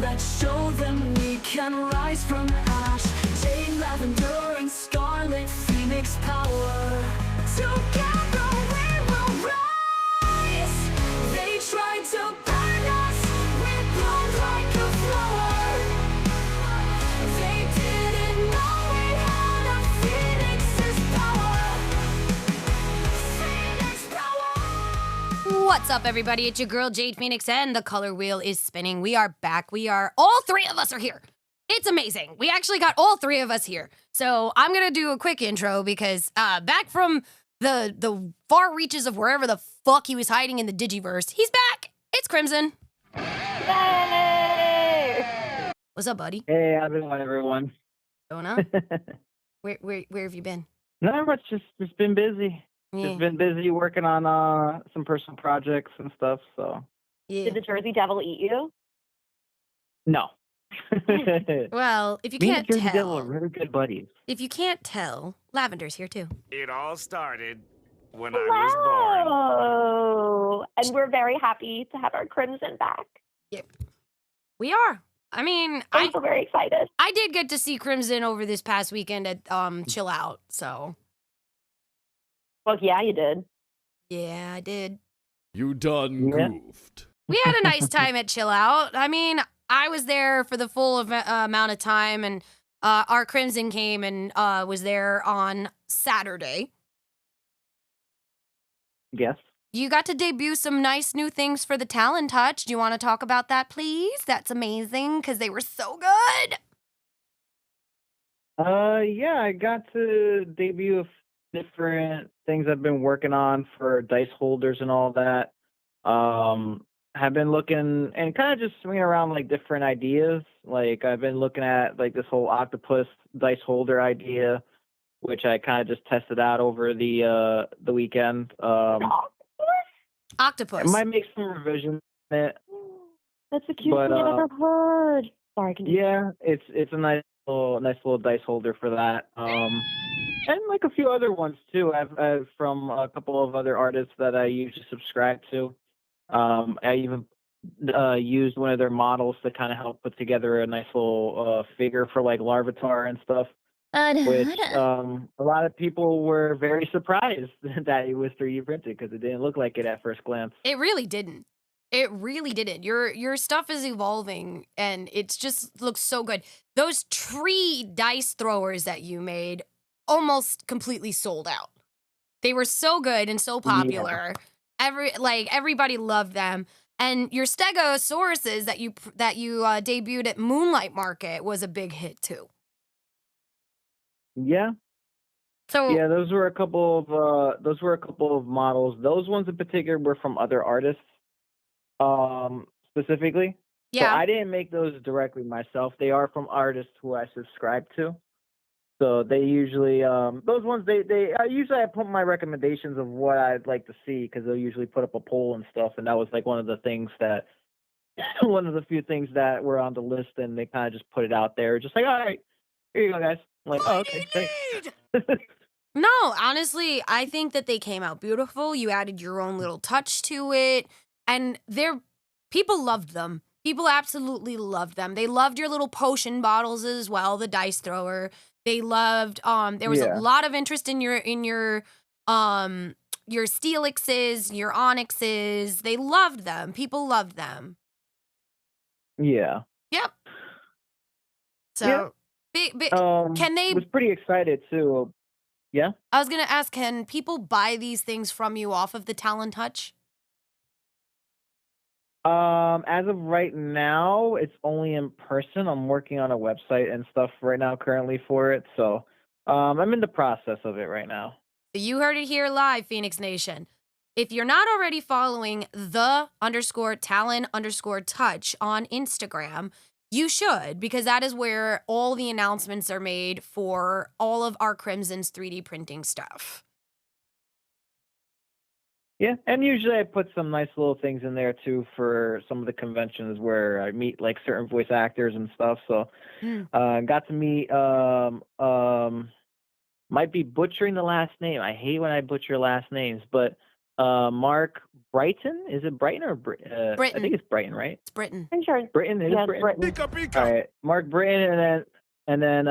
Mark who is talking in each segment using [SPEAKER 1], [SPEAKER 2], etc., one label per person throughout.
[SPEAKER 1] Let's show them we can rise from ash. Jade, Lavender, and Scarlet Phoenix power. Together we will rise. They tried to burn us, we bloom like a flower. They didn't know we had a Phoenix's power. Phoenix power.
[SPEAKER 2] What's up, everybody? It's your girl, Jade Phoenix, and the color wheel is spinning. We are back. All three of us are here. It's amazing. We actually got all three of us here. So I'm going to do a quick intro because back from the far reaches of wherever the fuck he was hiding in the Digiverse, he's back. It's Crimson.
[SPEAKER 3] Yay!
[SPEAKER 2] What's up, buddy?
[SPEAKER 4] Hey, how's it going, everyone?
[SPEAKER 2] What's going on? Where have you been?
[SPEAKER 4] Not much, just been busy.
[SPEAKER 2] Yeah.
[SPEAKER 4] Just been busy working on some personal projects and stuff, so.
[SPEAKER 2] Yeah.
[SPEAKER 3] Did the Jersey Devil eat you?
[SPEAKER 4] No.
[SPEAKER 2] Well, if you
[SPEAKER 4] Me
[SPEAKER 2] can't
[SPEAKER 4] and Jersey Devil are
[SPEAKER 2] tell,
[SPEAKER 4] really good buddies.
[SPEAKER 2] Lavender's here too.
[SPEAKER 5] It all started when I was born.
[SPEAKER 3] Hello! And we're very happy to have our Crimson back.
[SPEAKER 2] We are. I mean,
[SPEAKER 3] I'm so very excited.
[SPEAKER 2] I did get to see Crimson over this past weekend at Chill Out, so
[SPEAKER 3] Well, yeah, you did.
[SPEAKER 2] yeah, I did.
[SPEAKER 6] You done
[SPEAKER 4] Yeah.
[SPEAKER 6] goofed.
[SPEAKER 2] We had a nice time at Chill Out. I mean, I was there for the full amount of time, and our Crimson came and was there on Saturday.
[SPEAKER 4] Yes.
[SPEAKER 2] You got to debut some nice new things for the Talon Touch. Do you want to talk about that, please? That's amazing, because they were so good.
[SPEAKER 4] Yeah, I got to debut a different things I've been working on for dice holders and all that. Have been looking and kind of just swinging around like different ideas. Like I've been looking at like this whole octopus dice holder idea, which I kind of just tested out over the weekend.
[SPEAKER 2] Octopus.
[SPEAKER 4] I might make some revisions in it.
[SPEAKER 3] That's the cutest
[SPEAKER 4] But,
[SPEAKER 3] thing I've ever heard. Sorry, continue.
[SPEAKER 4] Yeah, it's a nice little dice holder for that. And like a few other ones too. I've from a couple of other artists that I usually subscribe to. I even used one of their models to kind of help put together a nice little figure for like Larvitar and stuff. Which a lot of people were very surprised that it was 3D printed because it didn't look like it at first glance.
[SPEAKER 2] It really didn't. It really didn't. Your stuff is evolving, and it just looks so good. Those tree dice throwers that you made almost completely sold out. They were so good and so popular. Everybody loved them. And your Stegosauruses that you debuted at Moonlight Market was a big hit too.
[SPEAKER 4] Yeah.
[SPEAKER 2] So
[SPEAKER 4] Yeah, those were a couple of models. Those ones in particular were from other artists, specifically.
[SPEAKER 2] yeah,
[SPEAKER 4] So I didn't make those directly myself. They are from artists who I subscribe to. So they usually those ones I put my recommendations of what I'd like to see because they'll usually put up a poll and stuff, and that was like one of the few things that were on the list, and they kind of just put it out there, just like, all right, here you go, guys. I'm like, oh, okay, thanks.
[SPEAKER 2] no, honestly, I think that they came out beautiful. You added your own little touch to it, and people loved them. People absolutely loved them. They loved your little potion bottles as well, the dice thrower. They loved there was a lot of interest in your Steelixes, your Onyxes. They loved them. People loved them.
[SPEAKER 4] Yeah.
[SPEAKER 2] Yep. So can they
[SPEAKER 4] Was pretty excited too. Yeah.
[SPEAKER 2] I was going to ask, can people buy these things from you off of the Talon Touch?
[SPEAKER 4] As of right now, it's only in person. I'm working on a website and stuff right now currently for it. So, I'm in the process of it right now.
[SPEAKER 2] You heard it here live, Phoenix Nation. If you're not already following _Talon_Touch on Instagram, you should, because that is where all the announcements are made for all of our Crimson's 3D printing stuff.
[SPEAKER 4] Yeah, and usually I put some nice little things in there too for some of the conventions where I meet like certain voice actors and stuff. So, got to meet might be butchering the last name. I hate when I butcher last names, but Mark Brighton. Is it Brighton or I
[SPEAKER 2] Britain.
[SPEAKER 4] think it's Brighton, right?
[SPEAKER 2] It's Britain.
[SPEAKER 3] I'm sure.
[SPEAKER 4] Britain. It is
[SPEAKER 3] Yeah,
[SPEAKER 4] Britain.
[SPEAKER 3] Britain.
[SPEAKER 4] All right, Mark Britain, and then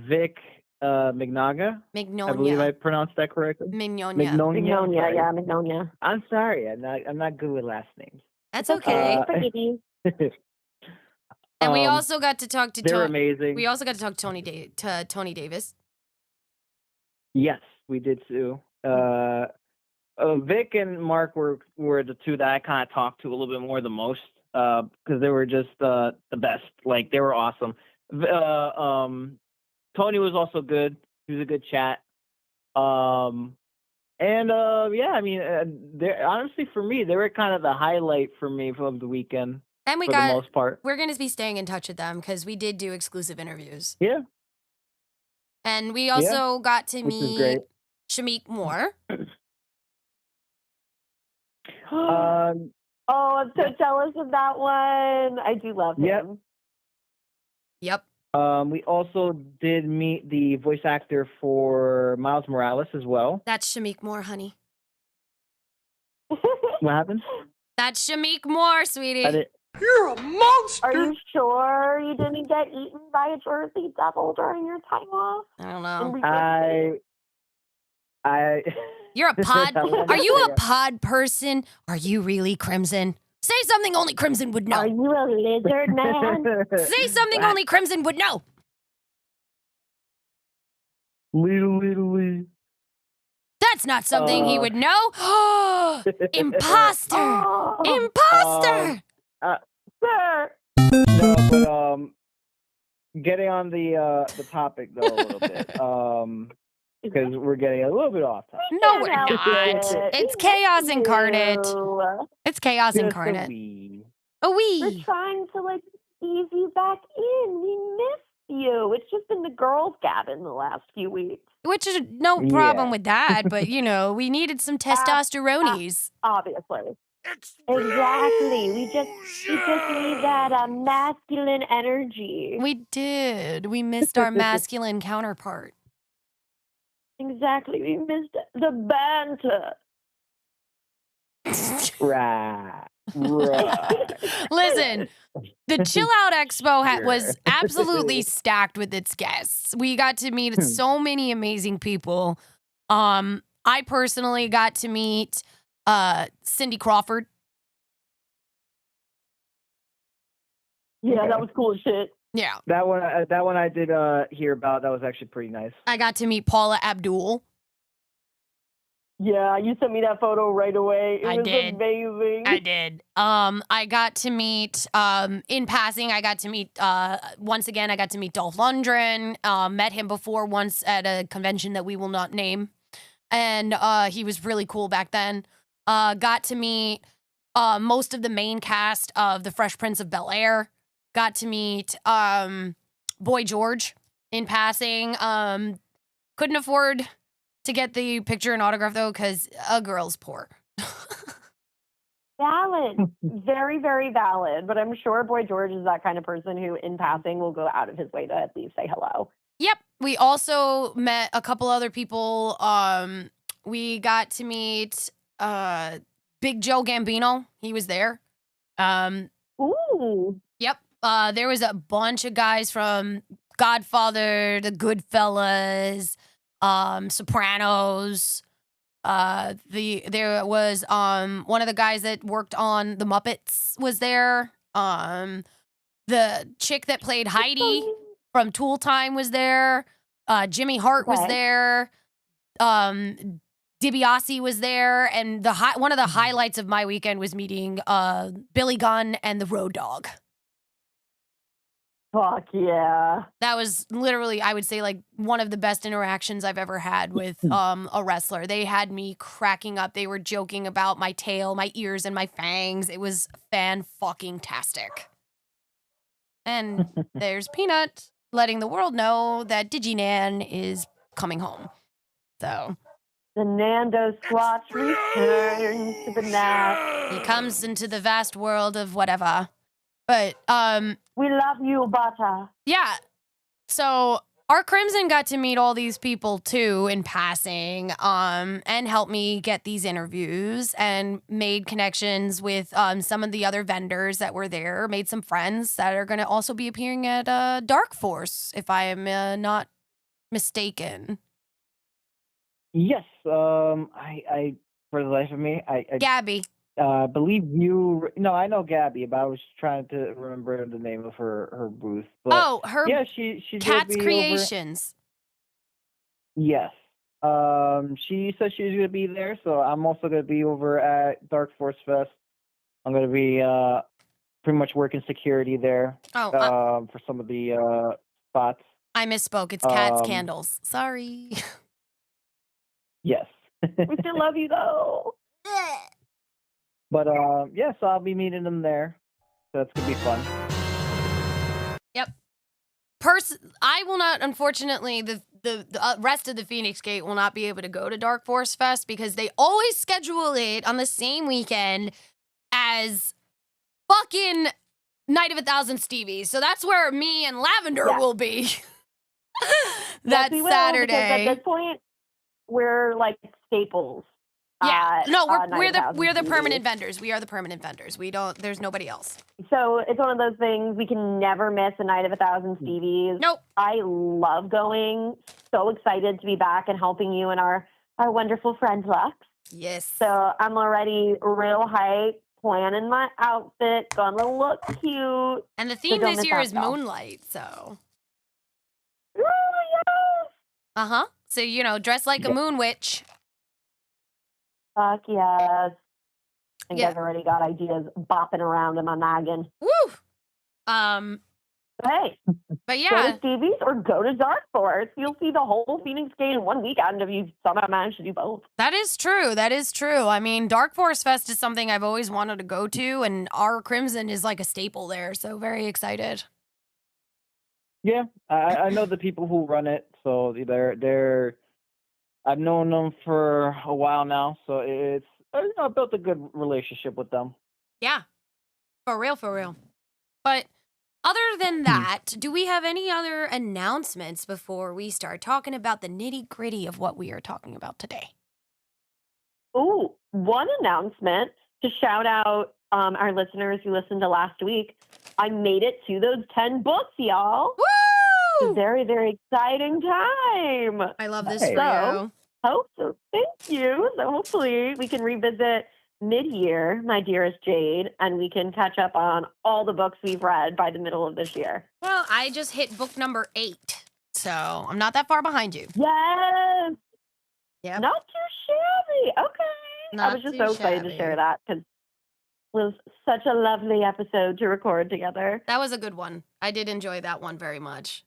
[SPEAKER 4] Vic Mignaga. I believe I
[SPEAKER 2] Mignonia.
[SPEAKER 4] pronounced that correctly.
[SPEAKER 2] Mignonia.
[SPEAKER 3] Magnolia,
[SPEAKER 4] Sorry.
[SPEAKER 3] yeah, Magnolia.
[SPEAKER 4] I'm sorry. I'm not good with last names.
[SPEAKER 2] That's
[SPEAKER 3] It's okay.
[SPEAKER 2] okay.
[SPEAKER 3] Pretty easy.
[SPEAKER 2] And we also got to talk to
[SPEAKER 4] they're amazing.
[SPEAKER 2] We also got to talk to Tony Davis.
[SPEAKER 4] Yes, we did too. Vic and Mark were the two that I kind of talked to a little bit more the most because they were just the best. Like they were awesome. Tony was also good. He was a good chat. Yeah, I mean, honestly for me, they were kind of the highlight for me from the weekend.
[SPEAKER 2] And
[SPEAKER 4] for the most part.
[SPEAKER 2] we're going to be staying in touch with them because we did do exclusive interviews.
[SPEAKER 4] Yeah.
[SPEAKER 2] And we also got to
[SPEAKER 4] Which is
[SPEAKER 2] meet
[SPEAKER 4] great.
[SPEAKER 2] Shamik Moore.
[SPEAKER 3] Oh, I'm so jealous of that one. I do love him.
[SPEAKER 2] Yep.
[SPEAKER 4] We also did meet the voice actor for Miles Morales as well.
[SPEAKER 2] That's Shamik Moore, honey.
[SPEAKER 4] What happened?
[SPEAKER 2] That's Shamik Moore, sweetie.
[SPEAKER 6] You're a monster!
[SPEAKER 3] Are you sure you didn't get eaten by a Jersey Devil during your time off?
[SPEAKER 2] I don't know. You're a pod. Are you a pod person? Are you really Crimson? Say something only Crimson would know.
[SPEAKER 3] Are you a lizard man?
[SPEAKER 2] Say something only Crimson would know.
[SPEAKER 4] Little.
[SPEAKER 2] That's not something he would know. Imposter!
[SPEAKER 3] Oh,
[SPEAKER 2] Imposter!
[SPEAKER 3] sir.
[SPEAKER 4] No, but getting on the topic though a little bit, because we're getting a little bit off topic.
[SPEAKER 2] No, we're
[SPEAKER 3] Can't
[SPEAKER 2] not.
[SPEAKER 3] help it.
[SPEAKER 2] It's chaos
[SPEAKER 3] We
[SPEAKER 2] incarnate.
[SPEAKER 3] do.
[SPEAKER 2] It's chaos
[SPEAKER 4] Just a
[SPEAKER 2] incarnate.
[SPEAKER 4] wee.
[SPEAKER 2] Oh,
[SPEAKER 3] We're
[SPEAKER 2] wee.
[SPEAKER 3] trying to ease you back in. We miss you. It's just been the girls' cabin the last few weeks.
[SPEAKER 2] Which is no problem
[SPEAKER 4] Yeah.
[SPEAKER 2] with that, but we needed some testosteronies.
[SPEAKER 3] Obviously. Exactly. We just need that masculine energy.
[SPEAKER 2] We did. We missed our masculine counterpart.
[SPEAKER 3] Exactly. We missed the banter.
[SPEAKER 4] Right.
[SPEAKER 2] Listen, the Chill Out Expo was absolutely stacked with its guests. We got to meet so many amazing people. I personally got to meet Cindy Crawford.
[SPEAKER 3] Yeah, that was cool as shit.
[SPEAKER 2] Yeah.
[SPEAKER 4] That one I did hear about. That was actually pretty nice.
[SPEAKER 2] I got to meet Paula Abdul.
[SPEAKER 3] Yeah, you sent me that photo right away. It
[SPEAKER 2] I
[SPEAKER 3] was
[SPEAKER 2] did.
[SPEAKER 3] amazing.
[SPEAKER 2] I did. I got to meet, in passing, I got to meet, once again, I got to meet Dolph Lundgren. Met him before once at a convention that we will not name. And he was really cool back then. Got to meet most of the main cast of The Fresh Prince of Bel-Air. Got to meet Boy George in passing. Couldn't afford to get the picture and autograph, though, because a girl's poor.
[SPEAKER 3] Valid. Very, very valid. But I'm sure Boy George is that kind of person who, in passing, will go out of his way to at least say hello.
[SPEAKER 2] Yep. We also met a couple other people. We got to meet Big Joe Gambino. He was there.
[SPEAKER 3] Ooh.
[SPEAKER 2] Yep. There was a bunch of guys from Godfather, The Goodfellas, Sopranos. There was one of the guys that worked on The Muppets was there. The chick that played Heidi from Tool Time was there. Jimmy Hart was there. DiBiase was there, and one of the highlights of my weekend was meeting Billy Gunn and the Road Dogg.
[SPEAKER 3] Fuck yeah.
[SPEAKER 2] That was literally, I would say, like one of the best interactions I've ever had with a wrestler. They had me cracking up. They were joking about my tail, my ears, and my fangs. It was fan-fucking-tastic. And there's Peanut letting the world know that DigiNan is coming home. So
[SPEAKER 3] The Nando Squatch returns to the nap.
[SPEAKER 2] he comes into the vast world of whatever. But
[SPEAKER 3] We love you, Butter.
[SPEAKER 2] yeah. So our Crimson got to meet all these people too in passing, and helped me get these interviews and made connections with some of the other vendors that were there, made some friends that are going to also be appearing at Dark Force, if I am not mistaken.
[SPEAKER 4] Yes. I for the life of me, I
[SPEAKER 2] Gabby.
[SPEAKER 4] believe you. No, I know Gabby, but I was trying to remember the name of her booth. But
[SPEAKER 2] Oh, her
[SPEAKER 4] yeah, she's gonna
[SPEAKER 2] Cat's
[SPEAKER 4] be over.
[SPEAKER 2] Creations.
[SPEAKER 4] Yes. She said she was gonna be there, so I'm also gonna be over at Dark Force Fest. I'm gonna be pretty much working security there.
[SPEAKER 2] Oh,
[SPEAKER 4] For some of the spots.
[SPEAKER 2] I misspoke. It's Cat's
[SPEAKER 4] Um,
[SPEAKER 2] Candles. Sorry.
[SPEAKER 4] Yes.
[SPEAKER 3] We still love you though.
[SPEAKER 4] But yeah, so I'll be meeting them there. So that's gonna be fun.
[SPEAKER 2] Yep. I will not, unfortunately, the rest of the Phoenix Gate will not be able to go to Dark Force Fest because they always schedule it on the same weekend as fucking Night of 1,000 Stevies. So that's where me and Lavender
[SPEAKER 3] Yeah.
[SPEAKER 2] will be.
[SPEAKER 3] Yes,
[SPEAKER 2] That
[SPEAKER 3] we will, because
[SPEAKER 2] Saturday.
[SPEAKER 3] at this point, we're like staples.
[SPEAKER 2] Yeah.
[SPEAKER 3] at,
[SPEAKER 2] No,
[SPEAKER 3] Night
[SPEAKER 2] we're
[SPEAKER 3] of
[SPEAKER 2] the
[SPEAKER 3] 1,000
[SPEAKER 2] we're the
[SPEAKER 3] Stevies.
[SPEAKER 2] permanent vendors. We are the permanent vendors. There's nobody else.
[SPEAKER 3] So it's one of those things we can never miss a Night of 1,000 Stevies.
[SPEAKER 2] Nope.
[SPEAKER 3] I love going. So excited to be back and helping you and our wonderful friend Lux.
[SPEAKER 2] Yes.
[SPEAKER 3] So I'm already real hype, planning my outfit, gonna look cute.
[SPEAKER 2] And the theme
[SPEAKER 3] don't
[SPEAKER 2] this
[SPEAKER 3] miss
[SPEAKER 2] year
[SPEAKER 3] out,
[SPEAKER 2] is
[SPEAKER 3] though.
[SPEAKER 2] Moonlight, so.
[SPEAKER 3] Ooh, yes!
[SPEAKER 2] Uh-huh. So, dress like a
[SPEAKER 4] Yeah.
[SPEAKER 2] moon witch.
[SPEAKER 3] Fuck yes. I think
[SPEAKER 2] Yeah.
[SPEAKER 3] I've already got ideas bopping around in my noggin.
[SPEAKER 2] Woo!
[SPEAKER 3] Hey,
[SPEAKER 2] But
[SPEAKER 3] go
[SPEAKER 2] yeah,
[SPEAKER 3] to Stevie's or go to Dark Force. You'll see the whole Phoenix Gate in one weekend if you somehow manage to do both.
[SPEAKER 2] that is true. That is true. I mean, Dark Force Fest is something I've always wanted to go to, and our Crimson is like a staple there, so very excited.
[SPEAKER 4] Yeah, I know the people who run it, so they're I've known them for a while now, so it's I built a good relationship with them.
[SPEAKER 2] Yeah. For real, for real. But other than that, do we have any other announcements before we start talking about the nitty-gritty of what we are talking about today?
[SPEAKER 3] Ooh, one announcement to shout out our listeners who listened to last week. I made it to those 10 books, y'all. It's a
[SPEAKER 2] Woo!
[SPEAKER 3] very, very exciting time.
[SPEAKER 2] I love this
[SPEAKER 4] Hey.
[SPEAKER 2] for you.
[SPEAKER 3] So thank you. So hopefully we can revisit mid-year, my dearest Jade, and we can catch up on all the books we've read by the middle of this year.
[SPEAKER 2] Well, I just hit book number 8, so I'm not that far behind you.
[SPEAKER 3] Yes.
[SPEAKER 2] Yep.
[SPEAKER 3] Not too shabby. Okay.
[SPEAKER 2] Not
[SPEAKER 3] I was just
[SPEAKER 2] too
[SPEAKER 3] so excited
[SPEAKER 2] shabby.
[SPEAKER 3] to share that because it was such a lovely episode to record together.
[SPEAKER 2] That was a good one. I did enjoy that one very much.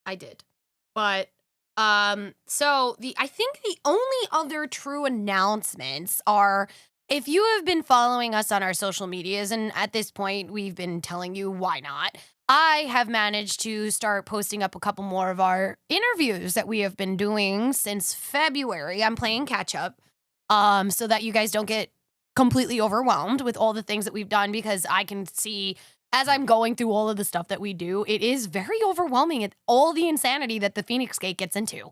[SPEAKER 2] I did. But so I think the only other true announcements are, if you have been following us on our social medias, and at this point we've been telling you why not, I have managed to start posting up a couple more of our interviews that we have been doing since February. I'm playing catch up so that you guys don't get completely overwhelmed with all the things that we've done, because I can see as I'm going through all of the stuff that we do, it is very overwhelming at all the insanity that the Phoenix Gate gets into.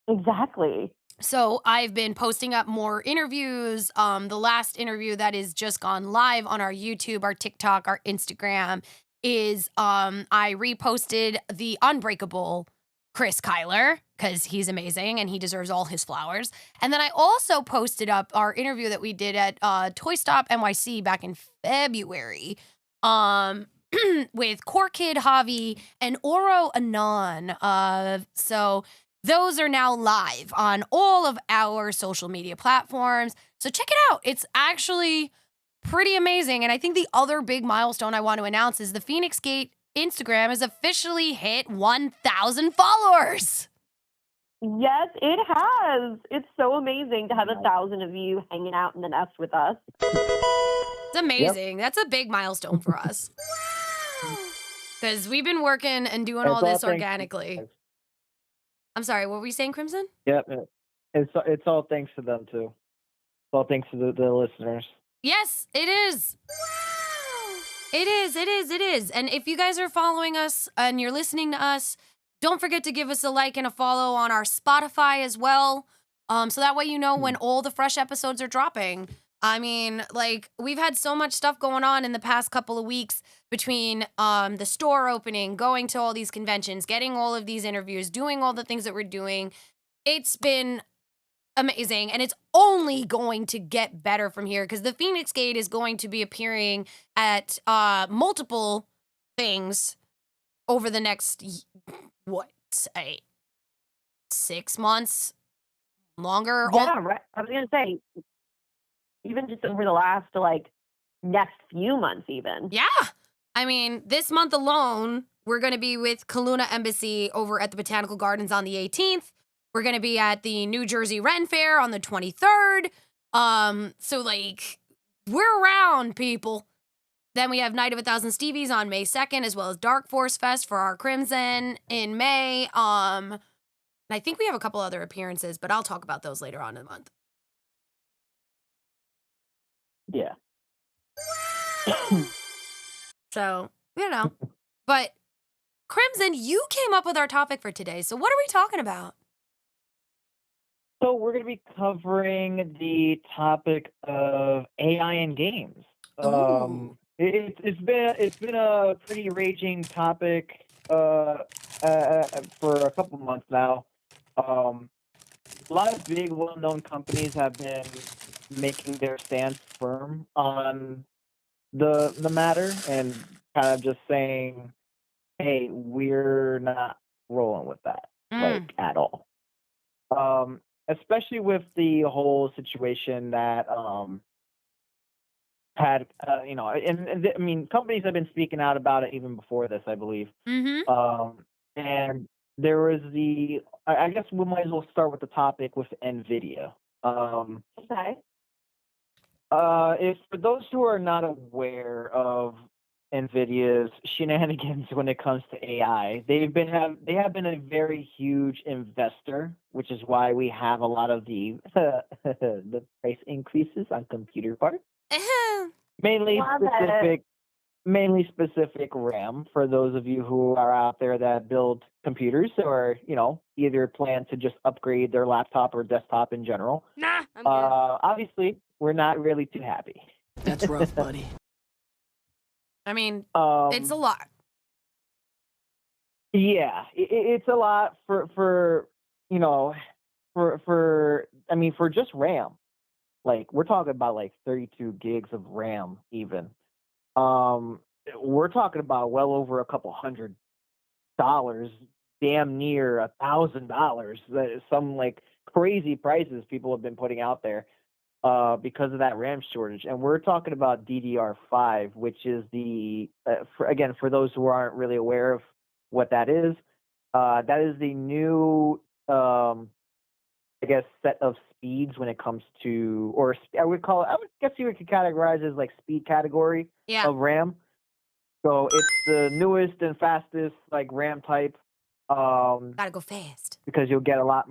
[SPEAKER 3] Exactly.
[SPEAKER 2] So I've been posting up more interviews. The last interview that is just gone live on our YouTube, our TikTok, our Instagram is I reposted the Unbreakable Chris Kyler, because he's amazing and he deserves all his flowers. And then I also posted up our interview that we did at Toy Stop NYC back in February with Core Kid Javi and Oro Anon. So those are now live on all of our social media platforms. So check it out. It's actually pretty amazing. And I think the other big milestone I want to announce is the Phoenix Gate Instagram has officially hit 1,000 followers.
[SPEAKER 3] Yes, it has. It's so amazing to have 1,000 of you hanging out in the nest with us.
[SPEAKER 2] It's amazing. That's a big milestone for us. Because we've been working and doing all this organically. I'm sorry, what were you saying, Crimson?
[SPEAKER 4] Yep. It's all thanks to them too. It's all thanks to the listeners.
[SPEAKER 2] Yes, it is. It is, it is, it is. And if you guys are following us and you're listening to us, don't forget to give us a like and a follow on our Spotify as well. So that way you know when all the fresh episodes are dropping. I mean, like, we've had so much stuff going on in the past couple of weeks between the store opening, going to all these conventions, getting all of these interviews, doing all the things that we're doing. It's been amazing, and it's only going to get better from here because the Phoenix Gate is going to be appearing at multiple things over the next what, say 6 months longer.
[SPEAKER 3] Yeah, right. I was gonna say, even just over the last next few months, even.
[SPEAKER 2] Yeah, I mean, this month alone we're going to be with Kelowna Embassy over at the Botanical Gardens on the 18th. We're going to be at the New Jersey Ren Fair on the 23rd. So like, we're around, people. Then we have Night of a Thousand Stevies on May 2nd, as well as Dark Force Fest for our Crimson in May. And I think we have a couple other appearances, but I'll talk about those later on in the month.
[SPEAKER 4] Yeah.
[SPEAKER 2] So, but Crimson, you came up with our topic for today. So what are we talking about?
[SPEAKER 4] So we're going to be covering the topic of AI in games.
[SPEAKER 2] Ooh.
[SPEAKER 4] It's been a pretty raging topic for a couple months now. A lot of big, well-known companies have been making their stance firm on the matter and kind of just saying, "Hey, we're not rolling with that at all." Especially with the whole situation that had I mean, companies have been speaking out about it even before this, I believe.
[SPEAKER 2] Mm-hmm.
[SPEAKER 4] And there was I guess we might as well start with the topic with NVIDIA.
[SPEAKER 3] Okay.
[SPEAKER 4] If for those who are not aware of NVIDIA's shenanigans when it comes to AI, they have been a very huge investor, which is why we have a lot of the the price increases on computer parts. Mainly specific RAM for those of you who are out there that build computers or either plan to just upgrade their laptop or desktop in general.
[SPEAKER 2] Nah, I'm good.
[SPEAKER 4] Obviously, we're not really too happy.
[SPEAKER 1] That's rough, buddy.
[SPEAKER 2] I mean, it's a lot.
[SPEAKER 4] Yeah, it's a lot for just RAM. Like, we're talking about like 32 gigs of RAM even. We're talking about well over a couple $100, damn near $1,000. Some like crazy prices people have been putting out there because of that RAM shortage. And we're talking about DDR5, which is for those who aren't really aware of what that is the new I guess set of speeds when it comes to, or I would guess you could categorize as like speed category of RAM. So it's the newest and fastest like RAM type.
[SPEAKER 2] Gotta go fast
[SPEAKER 4] because you'll get a lot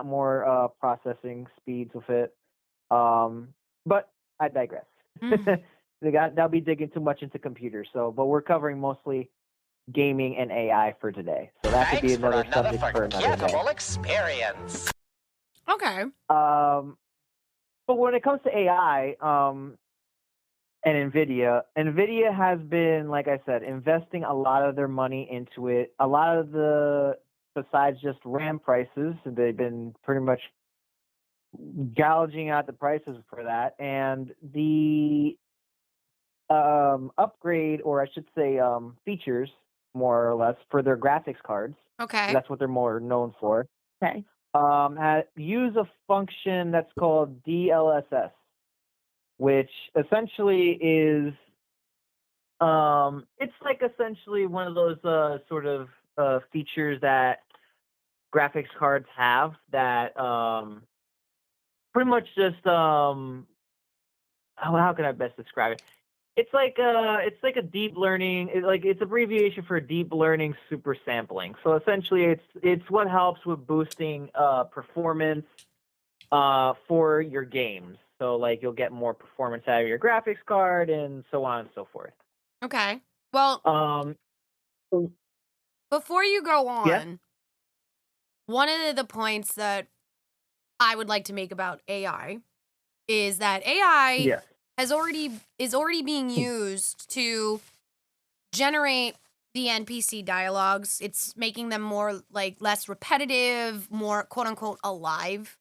[SPEAKER 4] more processing speeds with it. But I digress. That'll be digging too much into computers. But we're covering mostly gaming and AI for today. So that could be another subject for another day.
[SPEAKER 6] Experience.
[SPEAKER 2] Okay.
[SPEAKER 4] But when it comes to AI, and NVIDIA has been, like I said, investing a lot of their money into it. A lot of besides just RAM prices, they've been pretty much gouging out the prices for that. And the upgrade, or I should say features, more or less, for their graphics cards.
[SPEAKER 2] Okay.
[SPEAKER 4] That's what they're more known for.
[SPEAKER 3] Okay.
[SPEAKER 4] Use a function that's called DLSS, which essentially is it's like essentially one of those sort of features that graphics cards have that pretty much just how can I best describe it? It's like a deep learning. It's abbreviation for deep learning super sampling. So essentially, it's what helps with boosting performance for your games. So like you'll get more performance out of your graphics card and so on and so forth.
[SPEAKER 2] Okay. Well,
[SPEAKER 4] Um,
[SPEAKER 2] before you go
[SPEAKER 4] yeah,
[SPEAKER 2] on, one of the points that I would like to make about AI is that AI
[SPEAKER 4] yeah.
[SPEAKER 2] is already being used to generate the NPC dialogues. It's making them more like less repetitive, more quote unquote alive.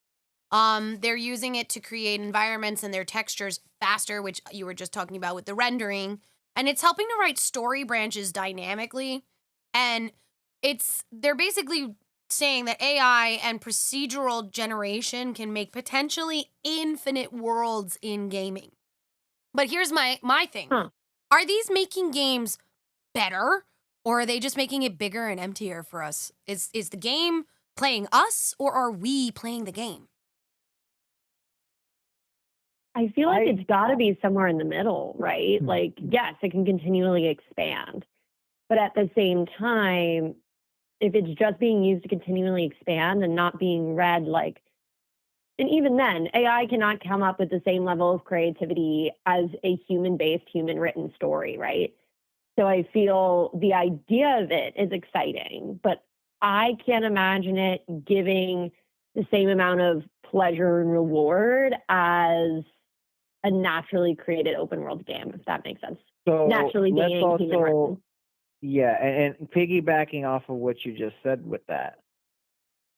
[SPEAKER 2] They're using it to create environments and their textures faster, which you were just talking about with the rendering. And it's helping to write story branches dynamically. And they're basically saying that AI and procedural generation can make potentially infinite worlds in gaming. But here's my thing.
[SPEAKER 3] Huh.
[SPEAKER 2] Are these making games better, or are they just making it bigger and emptier for us? Is the game playing us, or are we playing the game?
[SPEAKER 3] I feel like
[SPEAKER 4] I
[SPEAKER 3] it's got to be somewhere in the middle, right? Like, yes, it can continually expand. But at the same time, if it's just being used to continually expand and not being read like, and even then, AI cannot come up with the same level of creativity as a human-based, human-written story, right? So I feel the idea of it is exciting, but I can't imagine it giving the same amount of pleasure and reward as a naturally created open world game, if that makes sense.
[SPEAKER 4] so
[SPEAKER 3] Naturally
[SPEAKER 4] let's
[SPEAKER 3] being human
[SPEAKER 4] also
[SPEAKER 3] written.
[SPEAKER 4] yeah, and piggybacking off of what you just said with that,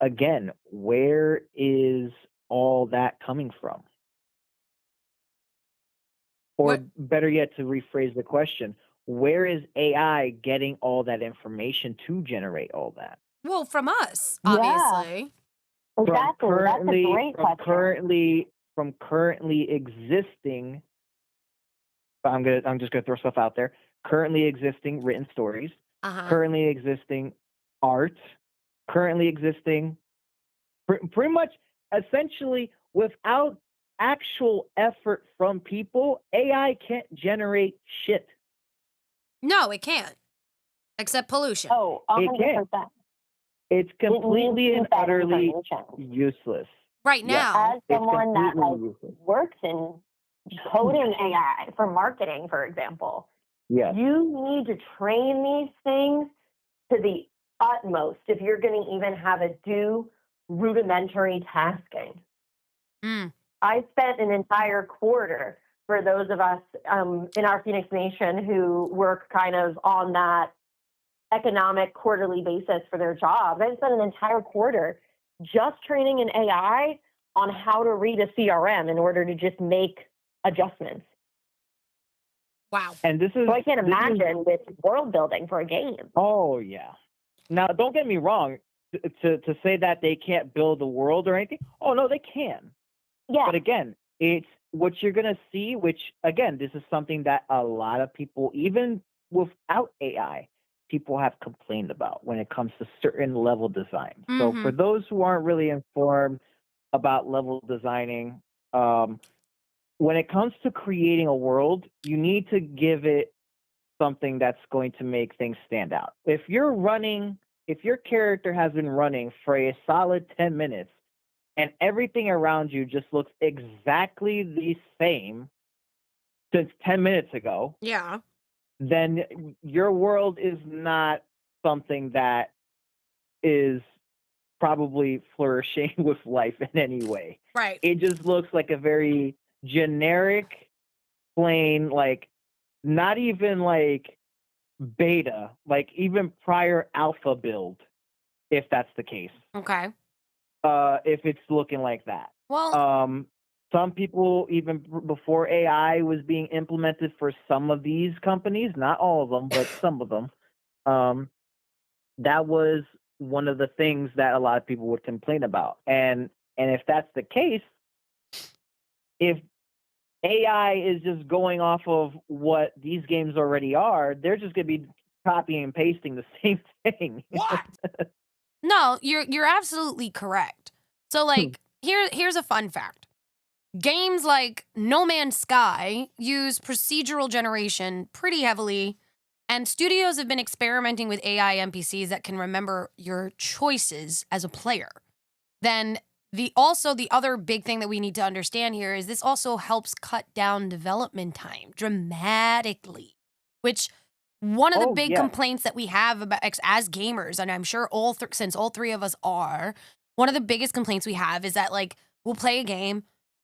[SPEAKER 4] again, where is all that coming from? Or
[SPEAKER 2] What?
[SPEAKER 4] better yet, to rephrase the question, where is AI getting all that information to generate all that?
[SPEAKER 2] Well, from us,
[SPEAKER 3] Yeah,
[SPEAKER 2] obviously.
[SPEAKER 3] exactly. That's a great question.
[SPEAKER 4] From currently existing, I'm just gonna throw stuff out there. Currently existing written stories,
[SPEAKER 2] Uh huh.
[SPEAKER 4] currently existing art, currently existing pretty much essentially without actual effort from people, AI can't generate shit.
[SPEAKER 2] No, it can't. Except pollution.
[SPEAKER 3] Oh,
[SPEAKER 4] It can't.
[SPEAKER 3] 100%.
[SPEAKER 4] It's completely and
[SPEAKER 3] that
[SPEAKER 4] utterly
[SPEAKER 3] information.
[SPEAKER 4] useless.
[SPEAKER 2] Right
[SPEAKER 4] Yes,
[SPEAKER 2] now.
[SPEAKER 3] As
[SPEAKER 4] it's
[SPEAKER 3] someone that
[SPEAKER 4] completely useless.
[SPEAKER 3] works in coding AI for marketing, for example,
[SPEAKER 4] Yes.
[SPEAKER 3] you need to train these things to the utmost if you're going to even have it do rudimentary tasking.
[SPEAKER 2] Mm.
[SPEAKER 3] I spent an entire quarter for those of us in our Phoenix Nation who work kind of on that economic quarterly basis for their jobs. I spent an entire quarter just training an AI on how to read a CRM in order to just make adjustments.
[SPEAKER 2] Wow.
[SPEAKER 4] And this is
[SPEAKER 3] So I can't
[SPEAKER 4] this is-
[SPEAKER 3] imagine with world building for a game.
[SPEAKER 4] Oh yeah. Now, don't get me wrong. To say that they can't build a world or anything. Oh no, they can.
[SPEAKER 3] Yeah.
[SPEAKER 4] But again, it's what you're gonna see. Which again, this is something that a lot of people, even without AI, people have complained about when it comes to certain level design. So
[SPEAKER 2] Mm-hmm.
[SPEAKER 4] for those who aren't really informed about level designing, when it comes to creating a world, you need to give it something that's going to make things stand out. If your character has been running for a solid 10 minutes and everything around you just looks exactly the same since 10 minutes ago,
[SPEAKER 2] Yeah.
[SPEAKER 4] then your world is not something that is probably flourishing with life in any way.
[SPEAKER 2] Right.
[SPEAKER 4] It just looks like a very generic, plain, like not even like beta, like even prior alpha build, if that's the case.
[SPEAKER 2] Okay.
[SPEAKER 4] If it's looking like that.
[SPEAKER 2] Well,
[SPEAKER 4] Some people, even before AI was being implemented for some of these companies, not all of them, but some of them, that was one of the things that a lot of people would complain about. And if that's the case, if AI is just going off of what these games already are, they're just going to be copying and pasting the same thing.
[SPEAKER 5] What?
[SPEAKER 2] no, you're absolutely correct. So like here's a fun fact. Games like No Man's Sky use procedural generation pretty heavily, and studios have been experimenting with AI NPCs that can remember your choices as a player. Then the other big thing that we need to understand here is this also helps cut down development time dramatically. which one of the
[SPEAKER 4] Oh,
[SPEAKER 2] big
[SPEAKER 4] yes.
[SPEAKER 2] complaints that we have about as gamers, and I'm sure since all three of us are, one of the biggest complaints we have is that like we'll play a game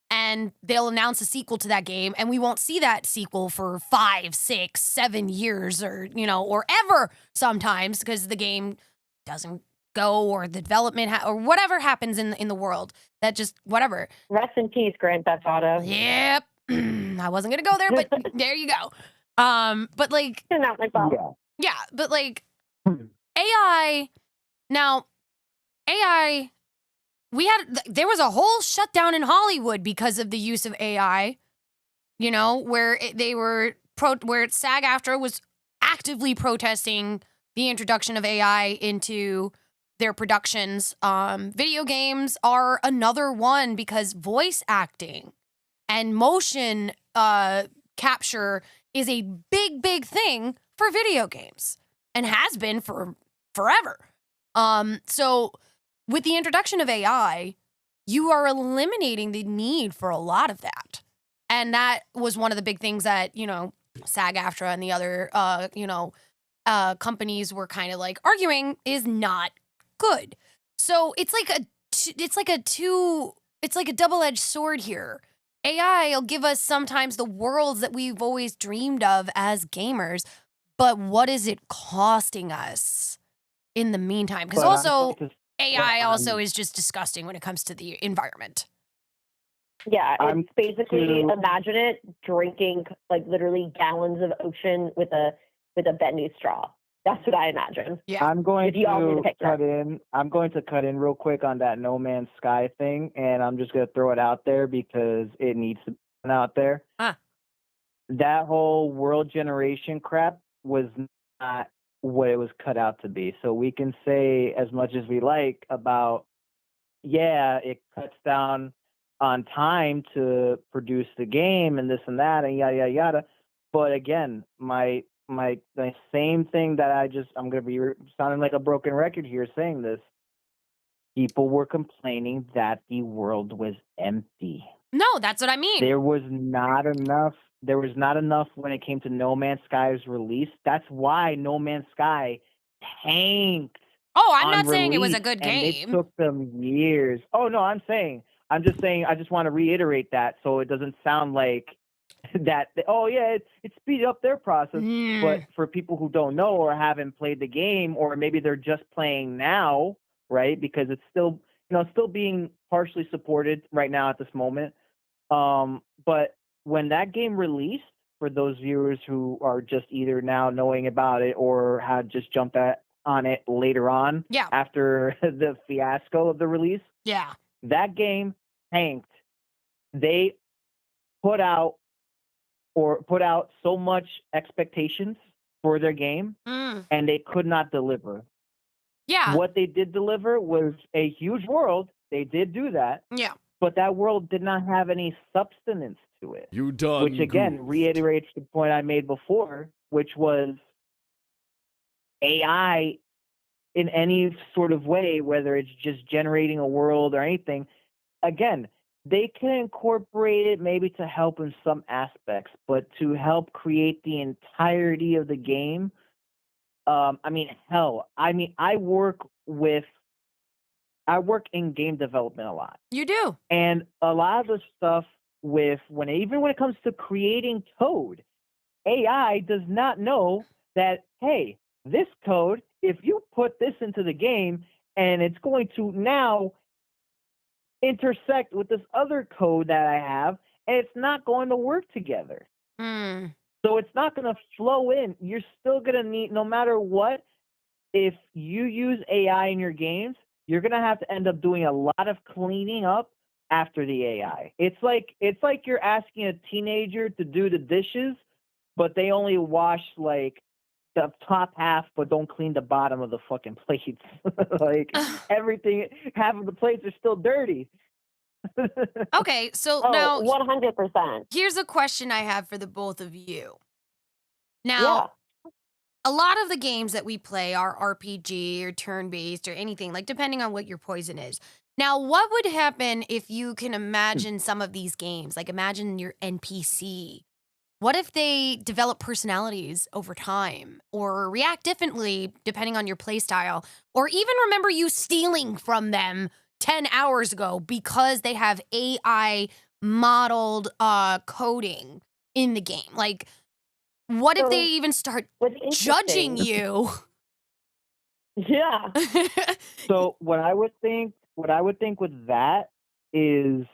[SPEAKER 2] and they'll announce a sequel to that game and we won't see that sequel for 5, 6, 7 years or, or ever sometimes because the game doesn't go or the development or whatever happens in the world that just whatever.
[SPEAKER 3] Rest in peace, Grand Theft Auto.
[SPEAKER 2] Yep. I wasn't going to go there, but there you go. But like,
[SPEAKER 3] Not my fault.
[SPEAKER 2] yeah, but like
[SPEAKER 4] Hmm.
[SPEAKER 2] AI, now AI, there was a whole shutdown in Hollywood because of the use of AI, where where SAG-AFTRA was actively protesting the introduction of AI into their productions. Video games are another one because voice acting and motion capture is a big, big thing for video games and has been for forever. So with the introduction of AI, you are eliminating the need for a lot of that. And that was one of the big things that, SAG-AFTRA and the other, companies were kind of like arguing is not good. So it's like a double-edged sword here. AI will give us sometimes the worlds that we've always dreamed of as gamers, but what is it costing us in the meantime? Because
[SPEAKER 4] But I'm
[SPEAKER 2] also
[SPEAKER 4] going to-
[SPEAKER 2] AI
[SPEAKER 4] well,
[SPEAKER 2] also
[SPEAKER 4] I'm-
[SPEAKER 2] is just disgusting when it comes to the environment.
[SPEAKER 3] Yeah,
[SPEAKER 4] I'm
[SPEAKER 3] it's basically
[SPEAKER 4] to-
[SPEAKER 3] imagine it drinking like literally gallons of ocean with a benu straw. That's what I imagine.
[SPEAKER 2] Yeah.
[SPEAKER 4] I'm going
[SPEAKER 3] If you all need a
[SPEAKER 4] to
[SPEAKER 3] picture.
[SPEAKER 4] cut in. I'm going to cut in real quick on that No Man's Sky thing, and I'm just going to throw it out there because it needs to be out there. That whole world generation crap was not what it was cut out to be. So we can say as much as we like about, yeah, it cuts down on time to produce the game and this and that and yada yada yada. But again, the same thing that I'm gonna be sounding like a broken record here saying this. People were complaining that the world was empty.
[SPEAKER 2] No, that's what I mean.
[SPEAKER 4] There was not enough. There was not enough when it came to No Man's Sky's release. That's why No Man's Sky tanked.
[SPEAKER 2] Oh, I'm
[SPEAKER 4] on
[SPEAKER 2] not saying it was a
[SPEAKER 4] release,
[SPEAKER 2] good
[SPEAKER 4] and it
[SPEAKER 2] game.
[SPEAKER 4] took them years. Oh no, I'm just saying. I just want to reiterate that so it doesn't sound like that. Oh yeah, it speeded up their process. But for people who don't know or haven't played the game, or maybe they're just playing now, right? Because it's still still being partially supported right now at this moment. But when that game released, for those viewers who are just either now knowing about it or had just jumped on it later on,
[SPEAKER 2] Yeah.
[SPEAKER 4] after the fiasco of the release,
[SPEAKER 2] Yeah.
[SPEAKER 4] that game tanked. They put out so much expectations for their game, and they could not deliver.
[SPEAKER 2] Yeah.
[SPEAKER 4] What they did deliver was a huge world. They did do that.
[SPEAKER 2] Yeah.
[SPEAKER 4] But that world did not have any substance to it.
[SPEAKER 5] You done
[SPEAKER 4] Which again
[SPEAKER 5] goofed.
[SPEAKER 4] reiterates the point I made before, which was AI in any sort of way, whether it's just generating a world or anything, again, they can incorporate it maybe to help in some aspects, but to help create the entirety of the game, I work in game development a lot.
[SPEAKER 2] You do.
[SPEAKER 4] And a lot of the stuff even when it comes to creating code, AI does not know that, hey, this code, if you put this into the game and it's going to now intersect with this other code that I have, and it's not going to work together. So it's not going to flow in. You're still going to need, no matter what, if you use AI in your games, you're going to have to end up doing a lot of cleaning up after the AI. It's like you're asking a teenager to do the dishes, but they only wash like the top half, but don't clean the bottom of the fucking plates. Like everything, half of the plates are still dirty.
[SPEAKER 2] Okay, so
[SPEAKER 3] Oh,
[SPEAKER 2] now
[SPEAKER 3] 100%.
[SPEAKER 2] here's a question I have for the both of you.
[SPEAKER 3] Yeah.
[SPEAKER 2] Now, a lot of the games that we play are RPG or turn-based or anything, like depending on what your poison is. Now, what would happen if you can imagine some of these games? Like imagine your NPC What if they develop personalities over time or react differently depending on your playstyle, or even remember you stealing from them 10 hours ago because they have AI modeled coding in the game? Like, what if they
[SPEAKER 3] So
[SPEAKER 2] even start
[SPEAKER 3] what's
[SPEAKER 2] judging
[SPEAKER 3] interesting,
[SPEAKER 2] you?
[SPEAKER 3] yeah.
[SPEAKER 4] So what I would think with that is,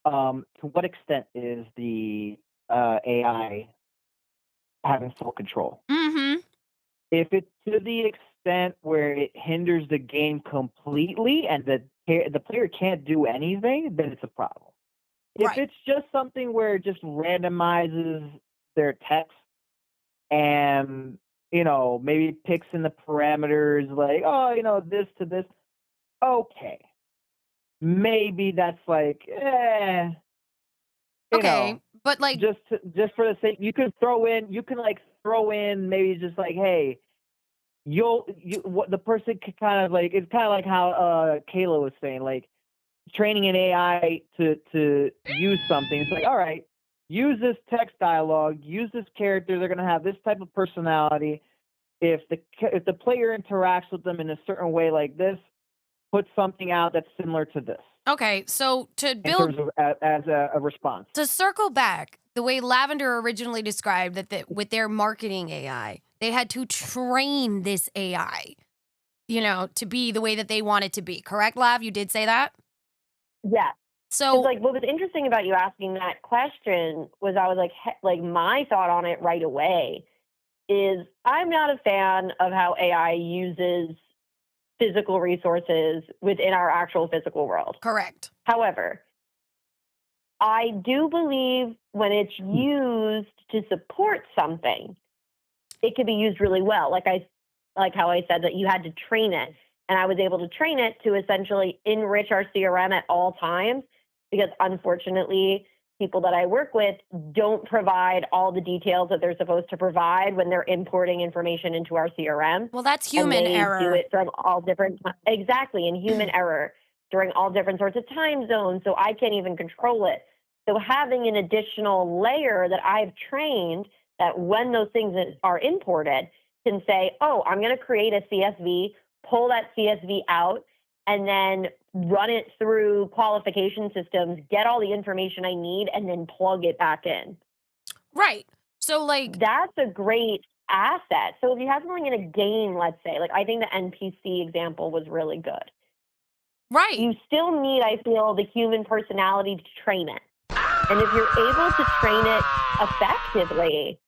[SPEAKER 4] to what extent is the AI having full control?
[SPEAKER 2] Mm-hmm.
[SPEAKER 4] If it's to the extent where it hinders the game completely and the player can't do anything, then it's a problem. If
[SPEAKER 2] Right.
[SPEAKER 4] it's just something where it just randomizes their text and maybe picks in the parameters like, oh, this to this, okay, maybe that's like,
[SPEAKER 2] Okay. But like,
[SPEAKER 4] just for the sake, you can throw in maybe just like, hey, what the person could kind of like, it's kind of like how Kayla was saying, like training an AI to use something. It's like, all right, use this text dialogue, use this character, they're going to have this type of personality. If the player interacts with them in a certain way like this, put something out that's similar to this
[SPEAKER 2] okay, so to
[SPEAKER 4] in
[SPEAKER 2] build,
[SPEAKER 4] terms of as a response.
[SPEAKER 2] to circle back, the way Lavender originally described that with their marketing AI, they had to train this AI, to be the way that they want it to be. Correct, Lav? You did say that?
[SPEAKER 3] Yeah. Because
[SPEAKER 2] So,
[SPEAKER 3] like what was interesting about you asking that question was I was like my thought on it right away is I'm not a fan of how AI uses physical resources within our actual physical world.
[SPEAKER 2] correct.
[SPEAKER 3] However, I do believe when it's used to support something, it could be used really well. Like how I said that you had to train it, and I was able to train it to essentially enrich our CRM at all times because unfortunately, people that I work with don't provide all the details that they're supposed to provide when they're importing information into our CRM.
[SPEAKER 2] Well, that's
[SPEAKER 3] And
[SPEAKER 2] human
[SPEAKER 3] they do
[SPEAKER 2] error.
[SPEAKER 3] it from all different exactly, and human error during all different sorts of time zones, so I can't even control it. So having an additional layer that I've trained that when those things are imported can say, oh, I'm going to create a CSV, pull that CSV out, and then run it through qualification systems, get all the information I need, and then plug it back in.
[SPEAKER 2] Right. So, like,
[SPEAKER 3] That's a great asset. So if you have something in a game, let's say, like I think the NPC example was really good.
[SPEAKER 2] right.
[SPEAKER 3] You still need, I feel, the human personality to train it. And if you're able to train it effectively,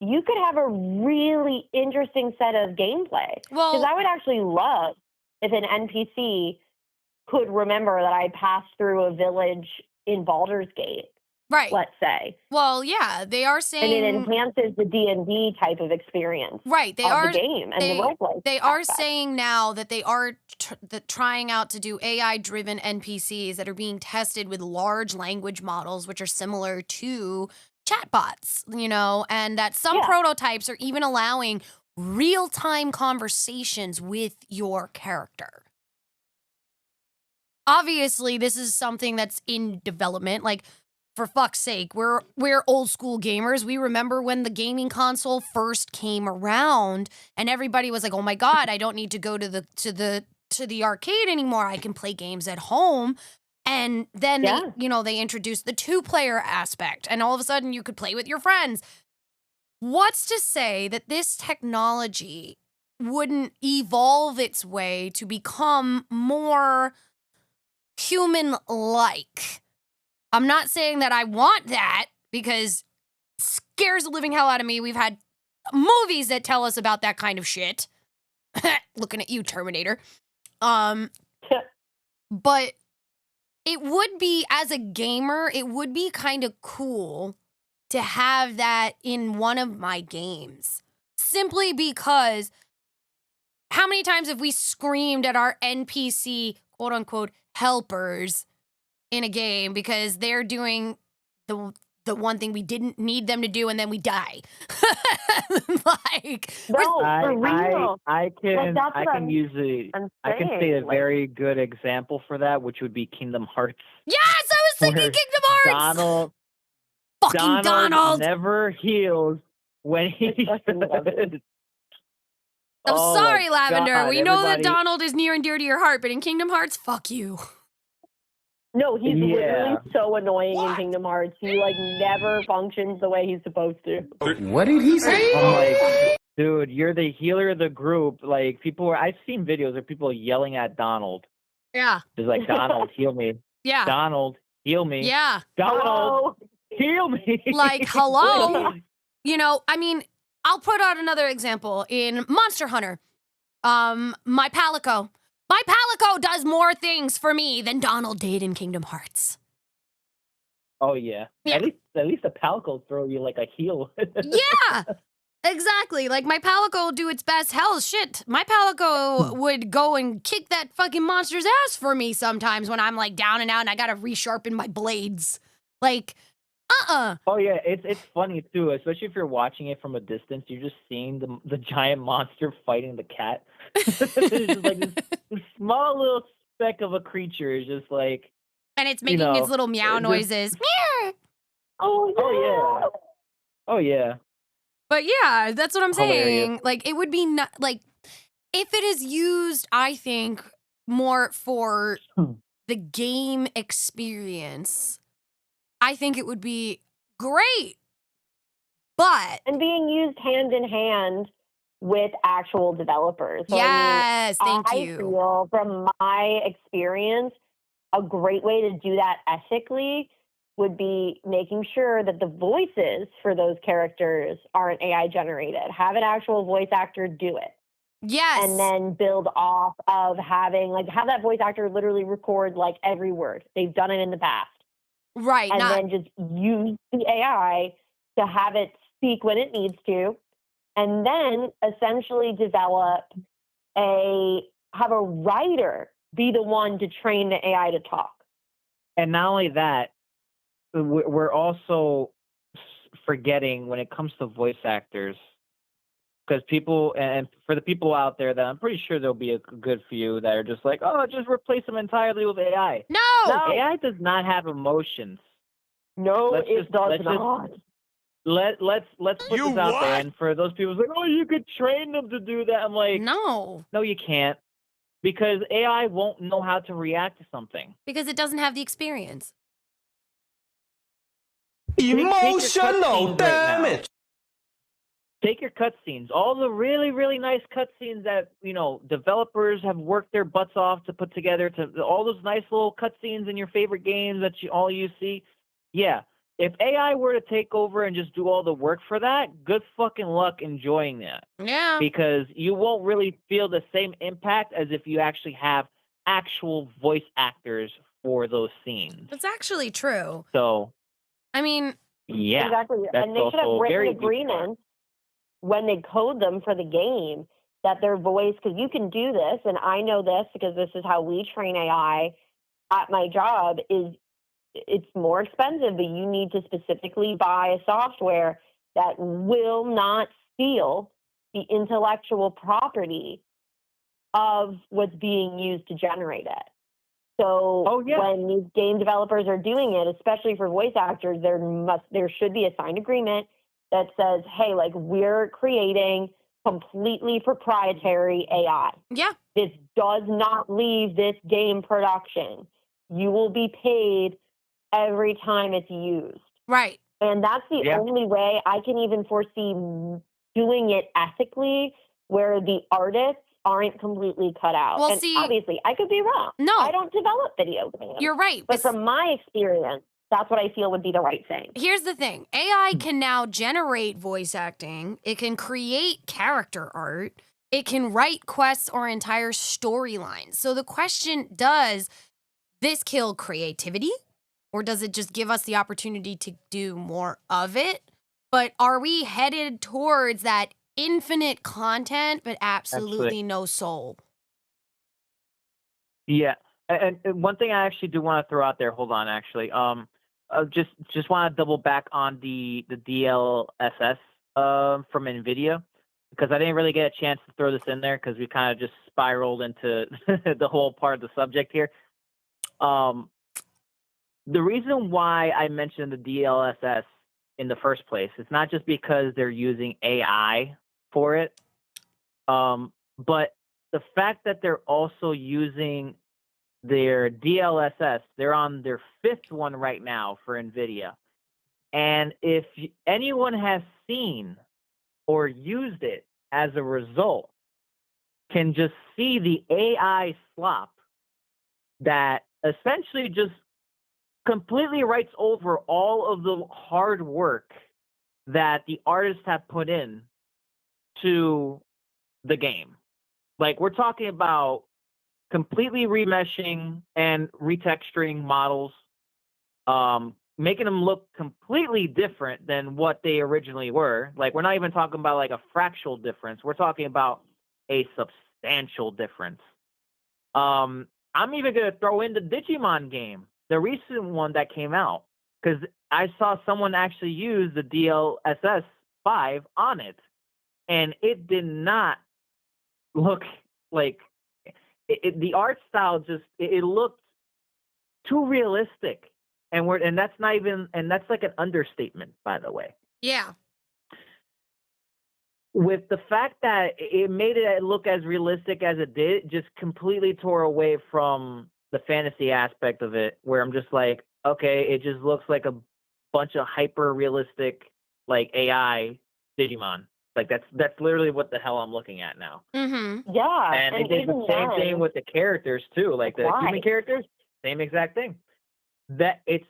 [SPEAKER 3] you could have a really interesting set of gameplay. Because
[SPEAKER 2] Well,
[SPEAKER 3] I would actually love if an NPC could remember that I passed through a village in Baldur's Gate,
[SPEAKER 2] right.
[SPEAKER 3] let's say.
[SPEAKER 2] Well, yeah, they are
[SPEAKER 3] And it
[SPEAKER 2] saying
[SPEAKER 3] enhances the D&D type of experience
[SPEAKER 2] right. They
[SPEAKER 3] of
[SPEAKER 2] are
[SPEAKER 3] the game and the
[SPEAKER 2] they
[SPEAKER 3] roleplay
[SPEAKER 2] they are
[SPEAKER 3] aspect.
[SPEAKER 2] saying now that they are trying out to do AI-driven NPCs that are being tested with large language models, which are similar to chatbots, and that some
[SPEAKER 3] Yeah.
[SPEAKER 2] prototypes are even allowing real-time conversations with your character. Obviously, this is something that's in development. Like, for fuck's sake, we're old school gamers. We remember when the gaming console first came around, and everybody was like, "Oh my god, I don't need to go to the arcade anymore. I can play games at home." And then
[SPEAKER 3] Yeah.
[SPEAKER 2] they introduced the two-player aspect, and all of a sudden you could play with your friends. What's to say that this technology wouldn't evolve its way to become more human-like? I'm not saying that I want that because it scares the living hell out of me. We've had movies that tell us about that kind of shit. Looking at you, Terminator. But it would be, as a gamer, it would be kind of cool to have that in one of my games. Simply because how many times have we screamed at our NPC, quote unquote, helpers in a game because they're doing the one thing we didn't need them to do, and then we die. Like,
[SPEAKER 3] No, for real.
[SPEAKER 4] I can
[SPEAKER 3] that's
[SPEAKER 4] I
[SPEAKER 3] what
[SPEAKER 4] can use I can say a very good example for that, which would be Kingdom Hearts.
[SPEAKER 2] yes, I was thinking
[SPEAKER 4] Where
[SPEAKER 2] Kingdom Hearts. Fucking Donald!
[SPEAKER 4] never heals when he should.
[SPEAKER 2] I'm
[SPEAKER 4] Oh
[SPEAKER 2] sorry,
[SPEAKER 4] my
[SPEAKER 2] Lavender.
[SPEAKER 4] God,
[SPEAKER 2] We know that
[SPEAKER 4] everybody-
[SPEAKER 2] Donald is near and dear to your heart, but in Kingdom Hearts, fuck you.
[SPEAKER 3] No, he's literally
[SPEAKER 4] Yeah.
[SPEAKER 3] so annoying in Kingdom Hearts. He like never functions the way he's supposed to.
[SPEAKER 6] What did he say?
[SPEAKER 4] I'm like, dude, you're the healer of the group. Like I've seen videos of people yelling at Donald.
[SPEAKER 2] Yeah.
[SPEAKER 4] Just like, Donald, heal me.
[SPEAKER 2] Yeah.
[SPEAKER 4] Donald, heal me.
[SPEAKER 2] Yeah.
[SPEAKER 4] Donald, heal me.
[SPEAKER 2] Like, hello? You know, I mean, I'll put out another example. In Monster Hunter, my Palico. My Palico does more things for me than Donald did in Kingdom Hearts.
[SPEAKER 4] Oh yeah.
[SPEAKER 2] Yeah.
[SPEAKER 4] At least the Palico throw you like a heal.
[SPEAKER 2] Yeah, exactly. Like, my Palico will do its best. Hell, shit. My Palico would go and kick that fucking monster's ass for me sometimes when I'm, like, down and out and I gotta resharpen my blades. Like,
[SPEAKER 4] Oh yeah, it's funny too, especially if you're watching it from a distance. You're just seeing the giant monster fighting the cat. It's just like this small little speck of a creature is just like.
[SPEAKER 2] And it's making its little meow
[SPEAKER 4] just-
[SPEAKER 2] noises. Meow.
[SPEAKER 3] Oh yeah.
[SPEAKER 4] Oh yeah.
[SPEAKER 2] But yeah, that's what I'm
[SPEAKER 4] Hilarious.
[SPEAKER 2] saying. Like, it would be not like if it is used, I think, more for the game experience, I think it would be great. But
[SPEAKER 3] And being used hand in hand with actual developers. So,
[SPEAKER 2] yes, thank
[SPEAKER 3] I
[SPEAKER 2] you.
[SPEAKER 3] feel from my experience, a great way to do that ethically would be making sure that the voices for those characters aren't AI generated. Have an actual voice actor do it.
[SPEAKER 2] Yes.
[SPEAKER 3] And then build off of having, like, have that voice actor literally record, like, every word. They've done it in the past.
[SPEAKER 2] Right.
[SPEAKER 3] And then just use the AI to have it speak when it needs to. And then essentially have a writer be the one to train the AI to talk.
[SPEAKER 4] And not only that, we're also forgetting when it comes to voice actors, because people, and for the people out there that I'm pretty sure there'll be a good few that are just like, oh, just replace them entirely with AI.
[SPEAKER 2] No.
[SPEAKER 4] AI does not have emotions.
[SPEAKER 3] No,
[SPEAKER 4] Let's
[SPEAKER 3] it
[SPEAKER 4] just-
[SPEAKER 3] does
[SPEAKER 4] let's just-
[SPEAKER 3] not.
[SPEAKER 4] Let's put
[SPEAKER 5] You
[SPEAKER 4] this out there,
[SPEAKER 5] what?
[SPEAKER 4] and for those people who's like, oh, you could train them to do that. I'm like,
[SPEAKER 2] No.
[SPEAKER 4] no, you can't, because AI won't know how to react to something.
[SPEAKER 2] Because it doesn't have the experience.
[SPEAKER 6] Emotional damage.
[SPEAKER 4] Take your cutscenes, all the really, really nice cutscenes that, developers have worked their butts off to put together, to all those nice little cutscenes in your favorite games that you see. Yeah, if AI were to take over and just do all the work for that, good fucking luck enjoying that.
[SPEAKER 2] Yeah.
[SPEAKER 4] Because you won't really feel the same impact as if you actually have actual voice actors for those scenes.
[SPEAKER 2] That's actually true.
[SPEAKER 4] So,
[SPEAKER 2] I mean,
[SPEAKER 4] yeah.
[SPEAKER 3] Exactly.
[SPEAKER 4] That's
[SPEAKER 3] And they should have
[SPEAKER 4] also a
[SPEAKER 3] written
[SPEAKER 4] very big part.
[SPEAKER 3] agreements when they code them for the game that their voice, because you can do this, and I know this because this is how we train AI at my job, is it's more expensive, but you need to specifically buy a software that will not steal the intellectual property of what's being used to generate it. So when these game developers are doing it, especially for voice actors, there should be a signed agreement that says, hey, like, we're creating completely proprietary AI.
[SPEAKER 2] yeah.
[SPEAKER 3] This does not leave this game production. You will be paid every time it's used.
[SPEAKER 2] Right.
[SPEAKER 3] And that's the only way I can even foresee doing it ethically, where the artists aren't completely cut out.
[SPEAKER 2] Well,
[SPEAKER 3] and
[SPEAKER 2] see,
[SPEAKER 3] obviously, I could be wrong.
[SPEAKER 2] No.
[SPEAKER 3] I don't develop video games.
[SPEAKER 2] You're right.
[SPEAKER 3] But from my experience, that's what I feel would be the right thing.
[SPEAKER 2] Here's the thing. AI can now generate voice acting. It can create character art. It can write quests or entire storylines. So the question, does this kill creativity? Or does it just give us the opportunity to do more of it? But are we headed towards that infinite content, but absolutely no soul?
[SPEAKER 4] Yeah. And one thing I actually do want to throw out there, hold on, actually. Just want to double back on the DLSS from NVIDIA, because I didn't really get a chance to throw this in there because we kind of just spiraled into the whole part of the subject here. The reason why I mentioned the DLSS in the first place. It's not just because they're using AI for it, but the fact that they're also using their DLSS. They're on their 5th one right now for NVIDIA. And if anyone has seen or used it as a result, can just see the AI slop that essentially just completely writes over all of the hard work that the artists have put in to the game. Like, we're talking about completely remeshing and retexturing models, making them look completely different than what they originally were. Like, we're not even talking about like a fractional difference. We're talking about a substantial difference. I'm even going to throw in the Digimon game, the recent one that came out, because I saw someone actually use the DLSS 5 on it, and it did not look like the art style. Just it looked too realistic, and that's not even, and that's like an understatement, by the way.
[SPEAKER 2] Yeah.
[SPEAKER 4] With the fact that it made it look as realistic as it did, it just completely tore away from the fantasy aspect of it, where I'm just like, okay, it just looks like a bunch of hyper realistic like AI Digimon. Like that's literally what the hell I'm looking at now.
[SPEAKER 2] Mm-hmm.
[SPEAKER 3] Yeah.
[SPEAKER 4] And they did the same thing with the characters too, like the human characters, same exact thing. That it's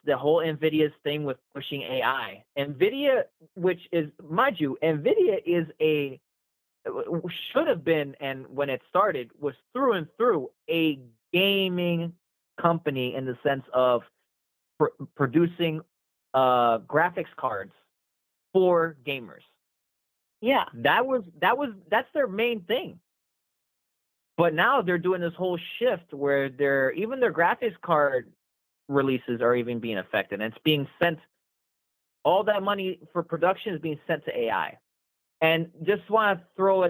[SPEAKER 4] the whole NVIDIA's thing with pushing AI. NVIDIA, which is, mind you, NVIDIA is should have been, and when it started, was through and through a gaming company in the sense of producing graphics cards for gamers.
[SPEAKER 3] Yeah.
[SPEAKER 4] That's their main thing. But now they're doing this whole shift where even their graphics card releases are even being affected, and it's being sent. All that money for production is being sent to AI. And just want to throw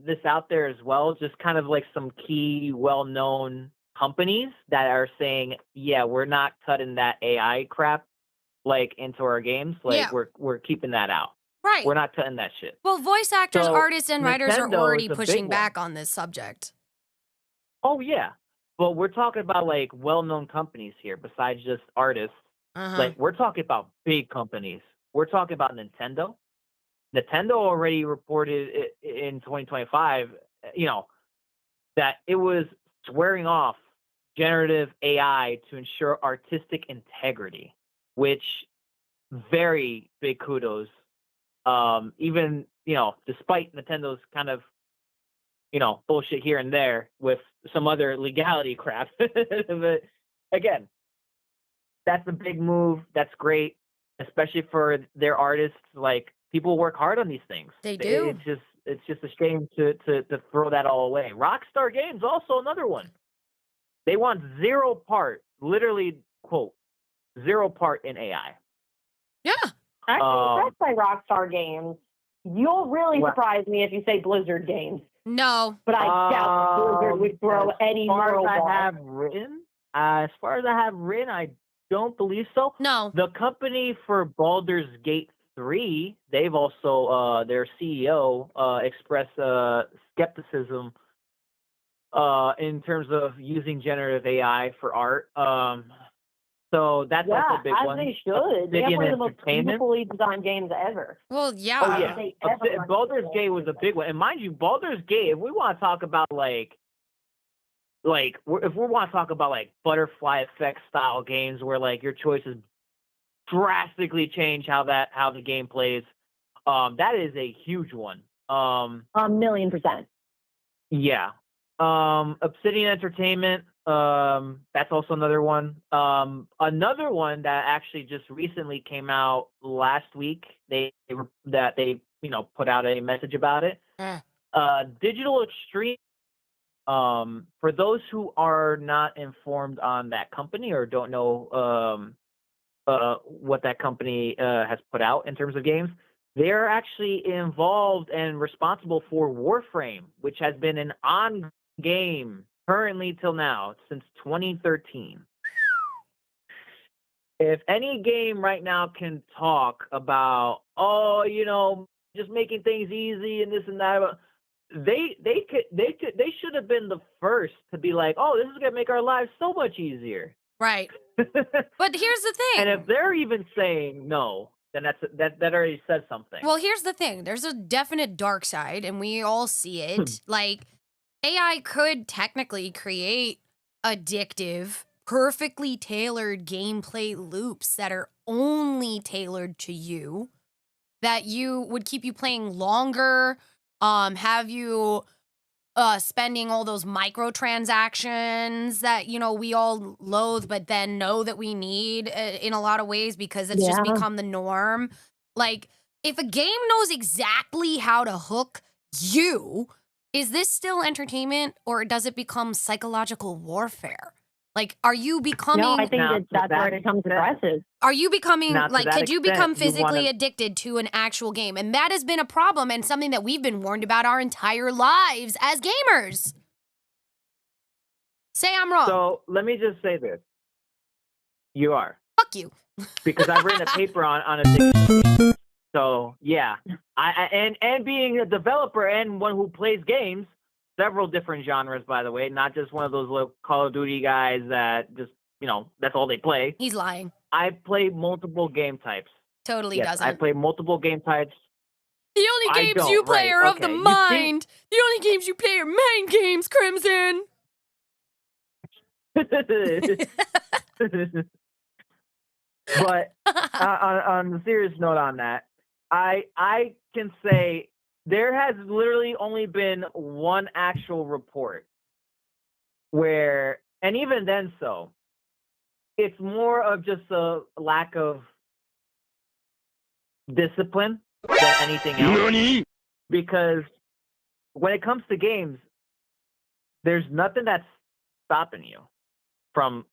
[SPEAKER 4] this out there as well, just kind of like some key well-known companies that are saying, yeah, we're not cutting that AI crap like into our games. Like,
[SPEAKER 2] Yeah.
[SPEAKER 4] we're keeping that out.
[SPEAKER 2] Right.
[SPEAKER 4] We're not cutting that shit.
[SPEAKER 2] Well, voice actors,
[SPEAKER 4] So,
[SPEAKER 2] artists, and writers are
[SPEAKER 4] Nintendo
[SPEAKER 2] already
[SPEAKER 4] is a
[SPEAKER 2] pushing
[SPEAKER 4] big
[SPEAKER 2] back on this subject.
[SPEAKER 4] Oh, yeah. But we're talking about like well-known companies here besides just artists.
[SPEAKER 2] Uh-huh.
[SPEAKER 4] Like, we're talking about big companies. We're talking about Nintendo. Nintendo already reported in 2025, that it was swearing off generative AI to ensure artistic integrity, which very big kudos. Even, despite Nintendo's kind of, bullshit here and there with some other legality crap. But again, that's a big move. That's great, especially for their artists. Like, people work hard on these things.
[SPEAKER 2] They do.
[SPEAKER 4] It's just a shame to throw that all away. Rockstar Games, also another one. They want zero part, literally, quote, zero part in AI.
[SPEAKER 2] Yeah.
[SPEAKER 3] Actually, that's by Rockstar Games. You'll really surprise me if you say Blizzard Games.
[SPEAKER 2] No.
[SPEAKER 3] But I doubt Blizzard would throw any more.
[SPEAKER 4] As far as I have written, I don't believe so.
[SPEAKER 2] No.
[SPEAKER 4] The company for Baldur's Gate 3, they've also, their CEO expressed skepticism in terms of using generative AI for art. So that's also a big one.
[SPEAKER 3] Yeah, as they should. They have one of the most beautifully designed games ever.
[SPEAKER 2] Well, yeah.
[SPEAKER 4] Oh, yeah. Baldur's Gate was a big one. And mind you, Baldur's Gate, if we want to talk about if we want to talk about like butterfly effect style games where like your choices drastically change how the game plays, that is a huge one.
[SPEAKER 3] 1,000,000%.
[SPEAKER 4] Yeah. Obsidian Entertainment, that's also another one. Another one that actually just recently came out last week. They put out a message about it. Digital Extreme. For those who are not informed on that company or don't know what that company has put out in terms of games, they're actually involved and responsible for Warframe, which has been an on game currently till now since 2013. If any game right now can talk about, just making things easy and this and that, they should have been the first to be like, oh, this is gonna make our lives so much easier.
[SPEAKER 2] Right. But here's the thing.
[SPEAKER 4] And if they're even saying no, then that already says something.
[SPEAKER 2] Well, here's the thing. There's a definite dark side, and we all see it. Like, AI could technically create addictive, perfectly tailored gameplay loops that are only tailored to you, that you would keep you playing longer, have you spending all those microtransactions that, we all loathe, but then know that we need in a lot of ways because it's just
[SPEAKER 3] Yeah.
[SPEAKER 2] become the norm. Like, if a game knows exactly how to hook you, is this still entertainment or does it become psychological warfare? Like, are you becoming...
[SPEAKER 3] No, I think
[SPEAKER 4] Now,
[SPEAKER 3] that's where it becomes aggressive.
[SPEAKER 2] Are you becoming,
[SPEAKER 4] Now, to
[SPEAKER 2] like,
[SPEAKER 4] that
[SPEAKER 2] could you
[SPEAKER 4] extent,
[SPEAKER 2] become
[SPEAKER 4] you
[SPEAKER 2] physically
[SPEAKER 4] wanna-
[SPEAKER 2] addicted to an actual game? And that has been a problem and something that we've been warned about our entire lives as gamers. Say I'm wrong.
[SPEAKER 4] So let me just say this: you are,
[SPEAKER 2] Fuck you.
[SPEAKER 4] because I've written a paper on addiction. So yeah, and being a developer and one who plays games, several different genres, by the way, not just one of those little Call of Duty guys that just that's all they play.
[SPEAKER 2] He's lying.
[SPEAKER 4] I play multiple game types.
[SPEAKER 2] Totally
[SPEAKER 4] Yes,
[SPEAKER 2] doesn't.
[SPEAKER 4] I play multiple game types.
[SPEAKER 2] The only
[SPEAKER 4] I
[SPEAKER 2] games you
[SPEAKER 4] don't,
[SPEAKER 2] play
[SPEAKER 4] right,
[SPEAKER 2] are of the
[SPEAKER 4] okay. You see-
[SPEAKER 2] mind. The only games you play are mind games, Crimson.
[SPEAKER 4] But on the serious note on that, I can say there has literally only been one actual report where, and even then, so it's more of just a lack of discipline than anything else. Because when it comes to games, there's nothing that's stopping you from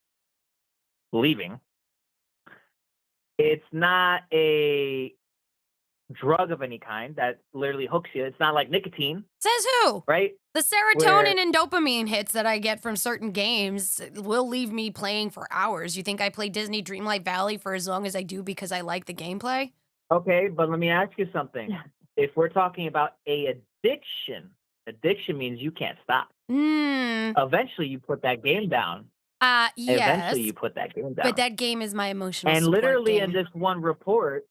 [SPEAKER 4] leaving. It's not a drug of any kind that literally hooks you. It's not like nicotine,
[SPEAKER 2] Says who?
[SPEAKER 4] right?
[SPEAKER 2] The serotonin and dopamine hits that I get from certain games will leave me playing for hours. You think I play Disney Dreamlight Valley for as long as I do because I like the gameplay?
[SPEAKER 4] Okay, but let me ask you something.
[SPEAKER 3] Yeah.
[SPEAKER 4] If we're talking about a addiction means you can't stop. Eventually, you put that game down.
[SPEAKER 2] Yes.
[SPEAKER 4] Eventually, you put that game down.
[SPEAKER 2] But that game is my emotional
[SPEAKER 4] And
[SPEAKER 2] support
[SPEAKER 4] literally
[SPEAKER 2] game.
[SPEAKER 4] in this one report,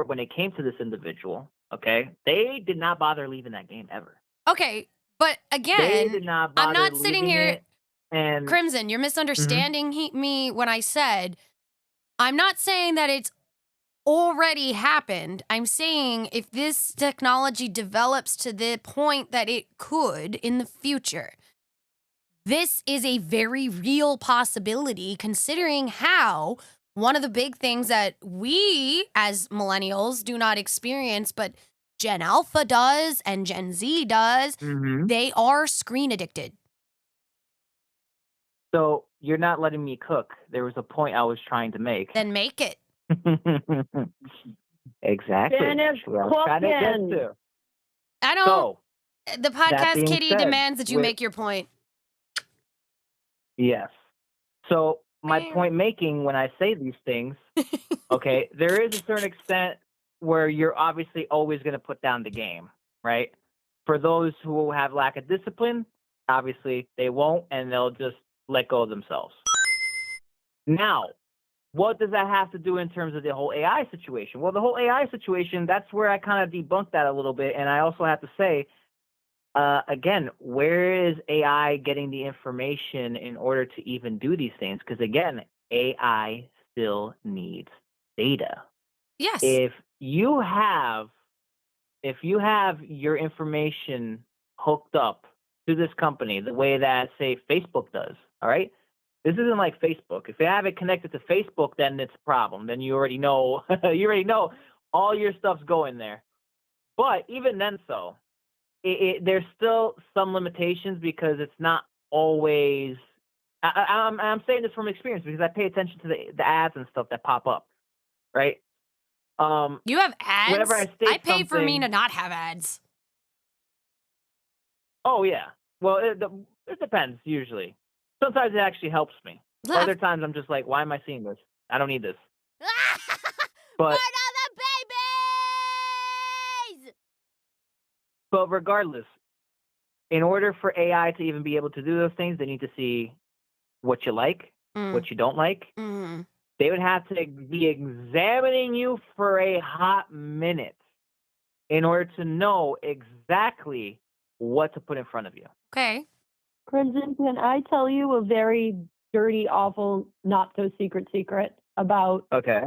[SPEAKER 4] when it came to this individual, okay, they did not bother leaving that game ever.
[SPEAKER 2] Okay, but
[SPEAKER 4] They
[SPEAKER 2] again,
[SPEAKER 4] did not
[SPEAKER 2] I'm
[SPEAKER 4] bother
[SPEAKER 2] not sitting
[SPEAKER 4] leaving
[SPEAKER 2] here...
[SPEAKER 4] it, and
[SPEAKER 2] Crimson, you're misunderstanding me when I said, I'm not saying that it's already happened. I'm saying if this technology develops to the point that it could in the future, this is a very real possibility considering how one of the big things that we as millennials do not experience, but Gen Alpha does and Gen Z does, they are screen addicted.
[SPEAKER 4] So you're not letting me cook. There was a point I was trying to make.
[SPEAKER 2] Then make it.
[SPEAKER 4] Exactly.
[SPEAKER 3] Finish
[SPEAKER 4] What I was trying to get
[SPEAKER 3] cooking.
[SPEAKER 4] to.
[SPEAKER 2] I don't...
[SPEAKER 4] So,
[SPEAKER 2] The
[SPEAKER 4] that
[SPEAKER 2] podcast
[SPEAKER 4] being
[SPEAKER 2] kitty
[SPEAKER 4] said,
[SPEAKER 2] demands that you
[SPEAKER 4] with-
[SPEAKER 2] make your point.
[SPEAKER 4] yes. So my
[SPEAKER 2] Meow.
[SPEAKER 4] point making when I say these things, okay, there is a certain extent where you're obviously always going to put down the game, right? For those who have lack of discipline, obviously they won't, and they'll just let go of themselves. Now, what does that have to do in terms of the whole AI situation? Well, the whole AI situation, that's where I kind of debunked that a little bit. And I also have to say, again, where is AI getting the information in order to even do these things? Because again, AI still needs data.
[SPEAKER 2] Yes.
[SPEAKER 4] If you have your information hooked up to this company the way that, say, Facebook does, all right? This isn't like Facebook. If you have it connected to Facebook, then it's a problem. Then you already know all your stuff's going there. But even then, there's still some limitations because it's not always. I'm saying this from experience because I pay attention to the ads and stuff that pop up, right?
[SPEAKER 2] You have ads?
[SPEAKER 4] Whenever I state
[SPEAKER 2] pay for me
[SPEAKER 4] something-
[SPEAKER 2] to not have ads.
[SPEAKER 4] Oh yeah. Well, it depends usually. Sometimes it actually helps me. Other times I'm just like, why am I seeing this? I don't need this. But
[SPEAKER 2] babies!
[SPEAKER 4] but regardless, in order for AI to even be able to do those things, they need to see what you like, what you don't like.
[SPEAKER 2] Mm-hmm.
[SPEAKER 4] They would have to be examining you for a hot minute in order to know exactly what to put in front of you.
[SPEAKER 2] Okay.
[SPEAKER 3] Crimson, can I tell you a very dirty, awful, not so secret about
[SPEAKER 4] Okay.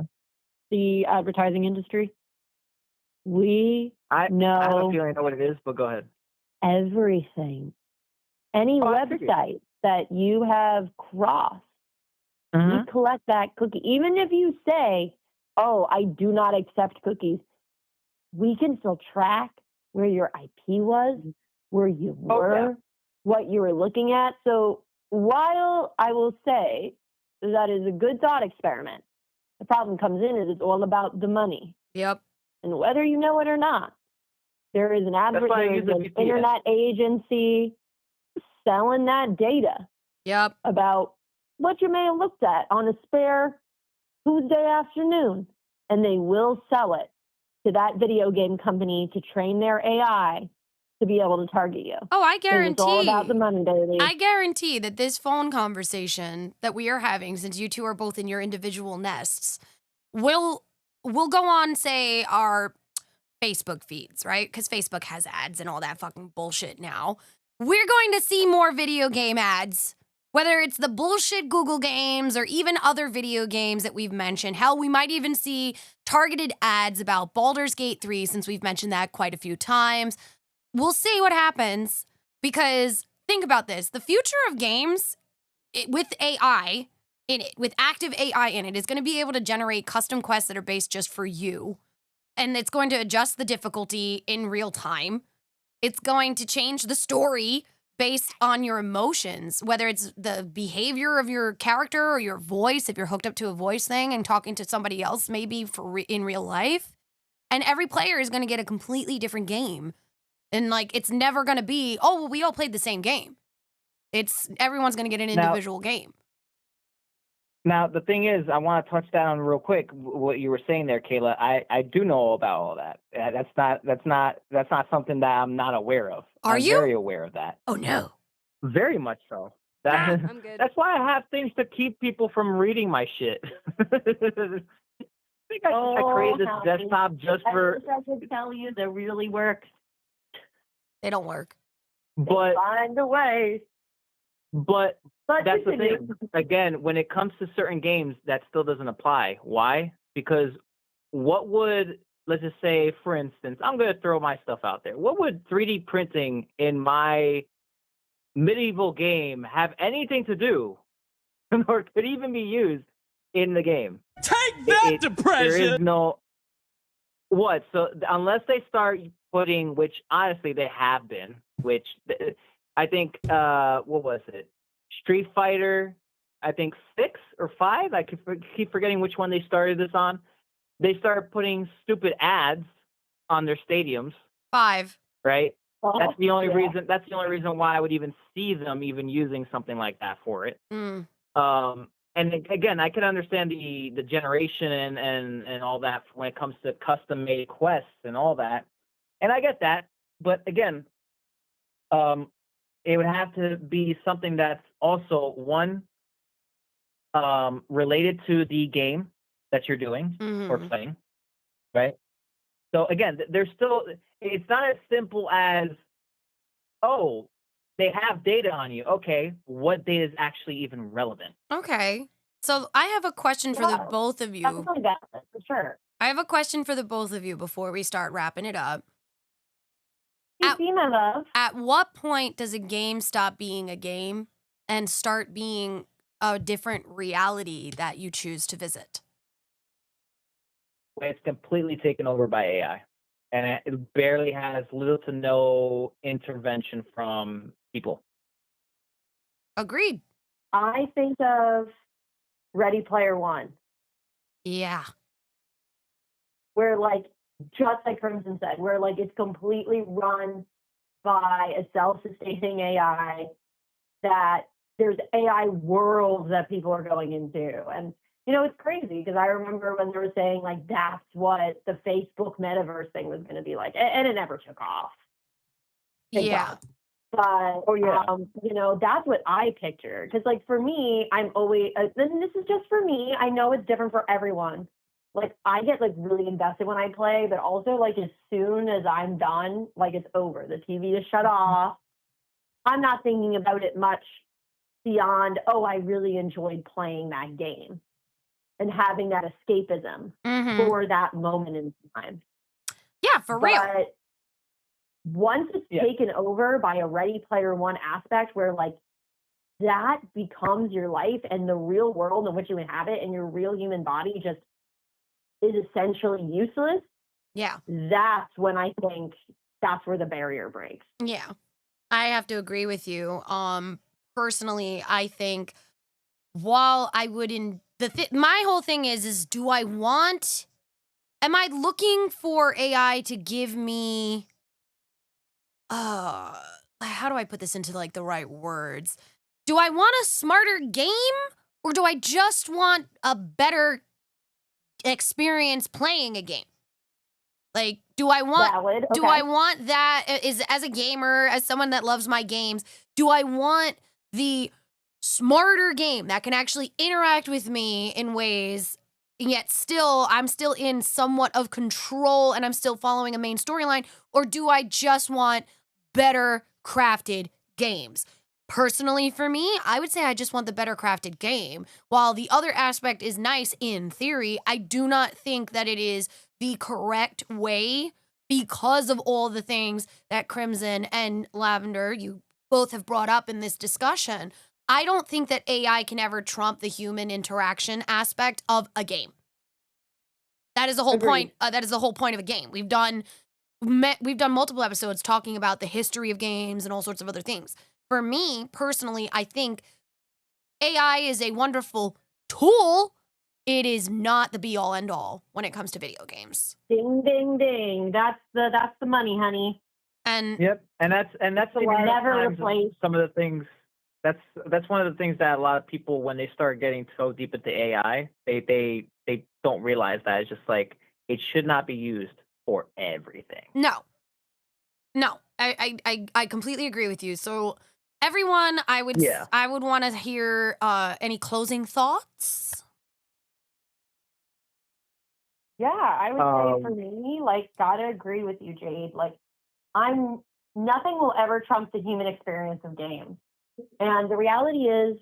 [SPEAKER 3] the advertising industry? We
[SPEAKER 4] I have a
[SPEAKER 3] know
[SPEAKER 4] feeling I know what it is, but go ahead.
[SPEAKER 3] everything. Any
[SPEAKER 4] I figured.
[SPEAKER 3] website that you have crossed, we collect that cookie. Even if you say, oh, I do not accept cookies, we can still track where your IP was, where you were, what you were looking at. So while I will say that is a good thought experiment, the problem comes in is it's all about the money.
[SPEAKER 2] Yep.
[SPEAKER 3] And whether you know it or not, there is an internet agency selling that data
[SPEAKER 2] Yep.
[SPEAKER 3] about what you may have looked at on a spare Tuesday afternoon, and they will sell it to that video game company to train their AI to be able to target you.
[SPEAKER 2] Oh, I guarantee.
[SPEAKER 3] It's all about the money, baby.
[SPEAKER 2] I guarantee that this phone conversation that we are having, since you two are both in your individual nests, will go on, say, our Facebook feeds, right? Because Facebook has ads and all that fucking bullshit now. We're going to see more video game ads, whether it's the bullshit Google games or even other video games that we've mentioned. Hell, we might even see targeted ads about Baldur's Gate 3, since we've mentioned that quite a few times. We'll see what happens, because think about this. The future of games with AI in it, with active AI in it, is going to be able to generate custom quests that are based just for you. And it's going to adjust the difficulty in real time. It's going to change the story based on your emotions, whether it's the behavior of your character or your voice, if you're hooked up to a voice thing and talking to somebody else maybe in real life. And every player is going to get a completely different game. And like, it's never going to be, oh, well, we all played the same game. Everyone's going to get an individual game.
[SPEAKER 4] Now, the thing is, I want to touch down real quick what you were saying there, Kayla. I do know about all that. That's not something that I'm not aware of. I'm very aware of that.
[SPEAKER 2] Oh no.
[SPEAKER 4] Very much so.
[SPEAKER 2] I'm good.
[SPEAKER 4] That's why I have things to keep people from reading my shit. I think I created this desktop just for.
[SPEAKER 3] I could tell you that really works.
[SPEAKER 2] They don't work.
[SPEAKER 4] But
[SPEAKER 3] find a way.
[SPEAKER 4] But that's the thing. Again, when it comes to certain games, that still doesn't apply. Why? Because what would, let's just say, for instance, I'm going to throw my stuff out there. What would 3D printing in my medieval game have anything to do, or could even be used in the game?
[SPEAKER 6] Take that, depression!
[SPEAKER 4] There is no... What? So unless they start putting, which honestly they have been, which... I think, what was it? Street Fighter, I think 6 or 5. I keep forgetting which one they started this on. They started putting stupid ads on their stadiums.
[SPEAKER 2] 5.
[SPEAKER 4] Right? That's the only reason. That's the only reason why I would even see them even using something like that for it.
[SPEAKER 2] Mm.
[SPEAKER 4] And again, I can understand the generation and all that when it comes to custom made quests and all that. And I get that. But again, it would have to be something that's also, one, related to the game that you're doing or playing, right? So again, there's still, it's not as simple as, oh, they have data on you. Okay, what data is actually even relevant?
[SPEAKER 2] Okay. So I have a question for the both of you.
[SPEAKER 3] Definitely valid, for sure.
[SPEAKER 2] I have a question for the both of you before we start wrapping it up.
[SPEAKER 3] My love.
[SPEAKER 2] At what point does a game stop being a game and start being a different reality that you choose to visit?
[SPEAKER 4] It's completely taken over by AI, and it barely has little to no intervention from people.
[SPEAKER 2] Agreed.
[SPEAKER 3] I think of Ready Player One.
[SPEAKER 2] Yeah.
[SPEAKER 3] Where, like, just like Crimson said, where, like, it's completely run by a self-sustaining AI that there's AI worlds that people are going into. And, you know, it's crazy because I remember when they were saying, like, that's what the Facebook metaverse thing was going to be like. And it never took off. Thank
[SPEAKER 2] Yeah.
[SPEAKER 3] God. But, you know, that's what I pictured. Because, like, for me, I'm always, and this is just for me. I know it's different for everyone. Like, I get, like, really invested when I play, but also, like, as soon as I'm done, like, it's over. The TV is shut off. I'm not thinking about it much beyond, oh, I really enjoyed playing that game and having that escapism for that moment in time.
[SPEAKER 2] Yeah, for real.
[SPEAKER 3] But once it's taken over by a Ready Player One aspect where, like, that becomes your life and the real world in which you inhabit and your real human body just is essentially useless.
[SPEAKER 2] Yeah.
[SPEAKER 3] That's when I think that's where the barrier breaks.
[SPEAKER 2] Yeah. I have to agree with you. Personally, I think while I wouldn't, my whole thing is do I want, am I looking for AI to give me, how do I put this into like the right words? Do I want a smarter game or do I just want a better experience playing a game? Like, do I want
[SPEAKER 3] Valid.
[SPEAKER 2] do I want that is as a gamer, as someone that loves my games, do I want the smarter game that can actually interact with me in ways and yet still I'm still in somewhat of control and I'm still following a main storyline, or do I just want better crafted games? Personally, for me, I would say I just want the better crafted game. While the other aspect is nice in theory, I do not think that it is the correct way because of all the things that Crimson and Lavender, you both have brought up in this discussion. I don't think that AI can ever trump the human interaction aspect of a game. That is the whole point. That is the whole point of a game. We've done multiple episodes talking about the history of games and all sorts of other things. For me, personally, I think AI is a wonderful tool. It is not the be-all, end-all when it comes to video games.
[SPEAKER 3] Ding, ding, ding. That's the money, honey.
[SPEAKER 2] And
[SPEAKER 4] and that's a lot
[SPEAKER 3] never
[SPEAKER 4] of times some of the things. That's one of the things that a lot of people, when they start getting so deep into AI, they don't realize that it's just like it should not be used for everything.
[SPEAKER 2] No, I completely agree with you. So everyone, I would want to hear any closing thoughts.
[SPEAKER 3] Yeah, I would say for me, like, gotta agree with you, Jade. Like, nothing will ever trump the human experience of games. And the reality is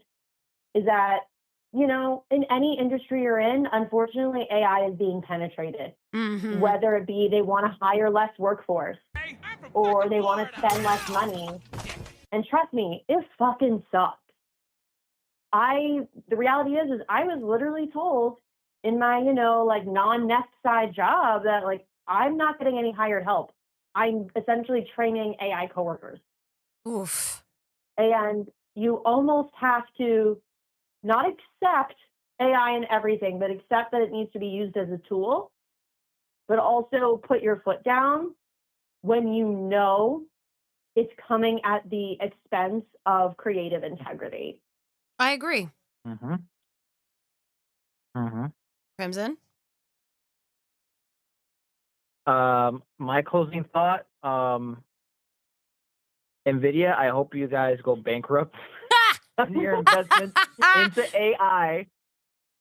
[SPEAKER 3] that, you know, in any industry you're in, unfortunately, AI is being penetrated. Whether it be they want to hire less workforce or they want to spend less money. And trust me, it fucking sucks. The reality is I was literally told in my, you know, like non-nest side job that, like, I'm not getting any hired help. I'm essentially training AI coworkers.
[SPEAKER 2] Oof.
[SPEAKER 3] And you almost have to not accept AI and everything, but accept that it needs to be used as a tool, but also put your foot down when you know it's coming at the expense of creative integrity.
[SPEAKER 2] I agree. Crimson?
[SPEAKER 4] My closing thought, NVIDIA, I hope you guys go bankrupt on your investments into AI,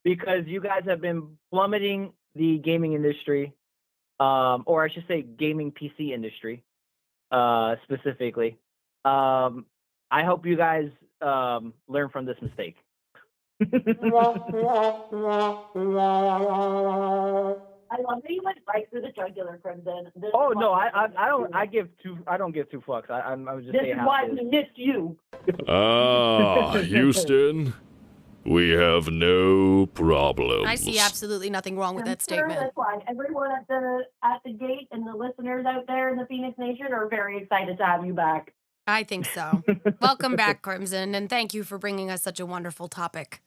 [SPEAKER 4] because you guys have been plummeting the gaming industry, or I should say gaming PC industry, specifically. I hope you guys learn from this mistake.
[SPEAKER 3] I love that you went right through the jugular, Crimson.
[SPEAKER 4] Oh no, I don't give two fucks. I was just saying.
[SPEAKER 3] This is why we missed you.
[SPEAKER 6] Houston, we have no problems.
[SPEAKER 2] I see absolutely nothing wrong with that statement.
[SPEAKER 3] That's why everyone at the gate and the listeners out there in the Phoenix Nation are very excited to have you back.
[SPEAKER 2] I think so. Welcome back, Crimson, and thank you for bringing us such a wonderful topic.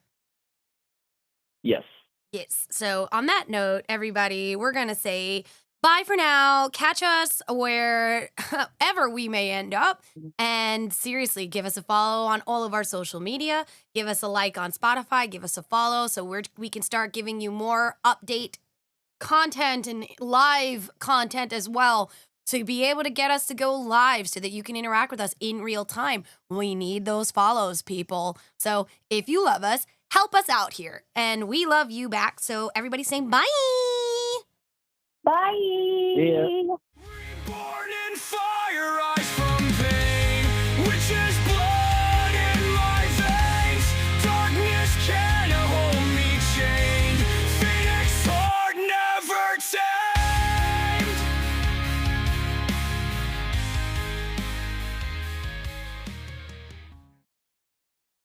[SPEAKER 4] Yes.
[SPEAKER 2] Yes. So on that note, everybody, we're going to say Bye for now. Catch us wherever we may end up. And seriously, give us a follow on all of our social media. Give us a like on Spotify. Give us a follow so we can start giving you more update content and live content as well. To be able to get us to go live so that you can interact with us in real time. We need those follows, people. So if you love us, help us out here. And we love you back. So everybody saying bye.
[SPEAKER 3] Bye.
[SPEAKER 4] Yeah.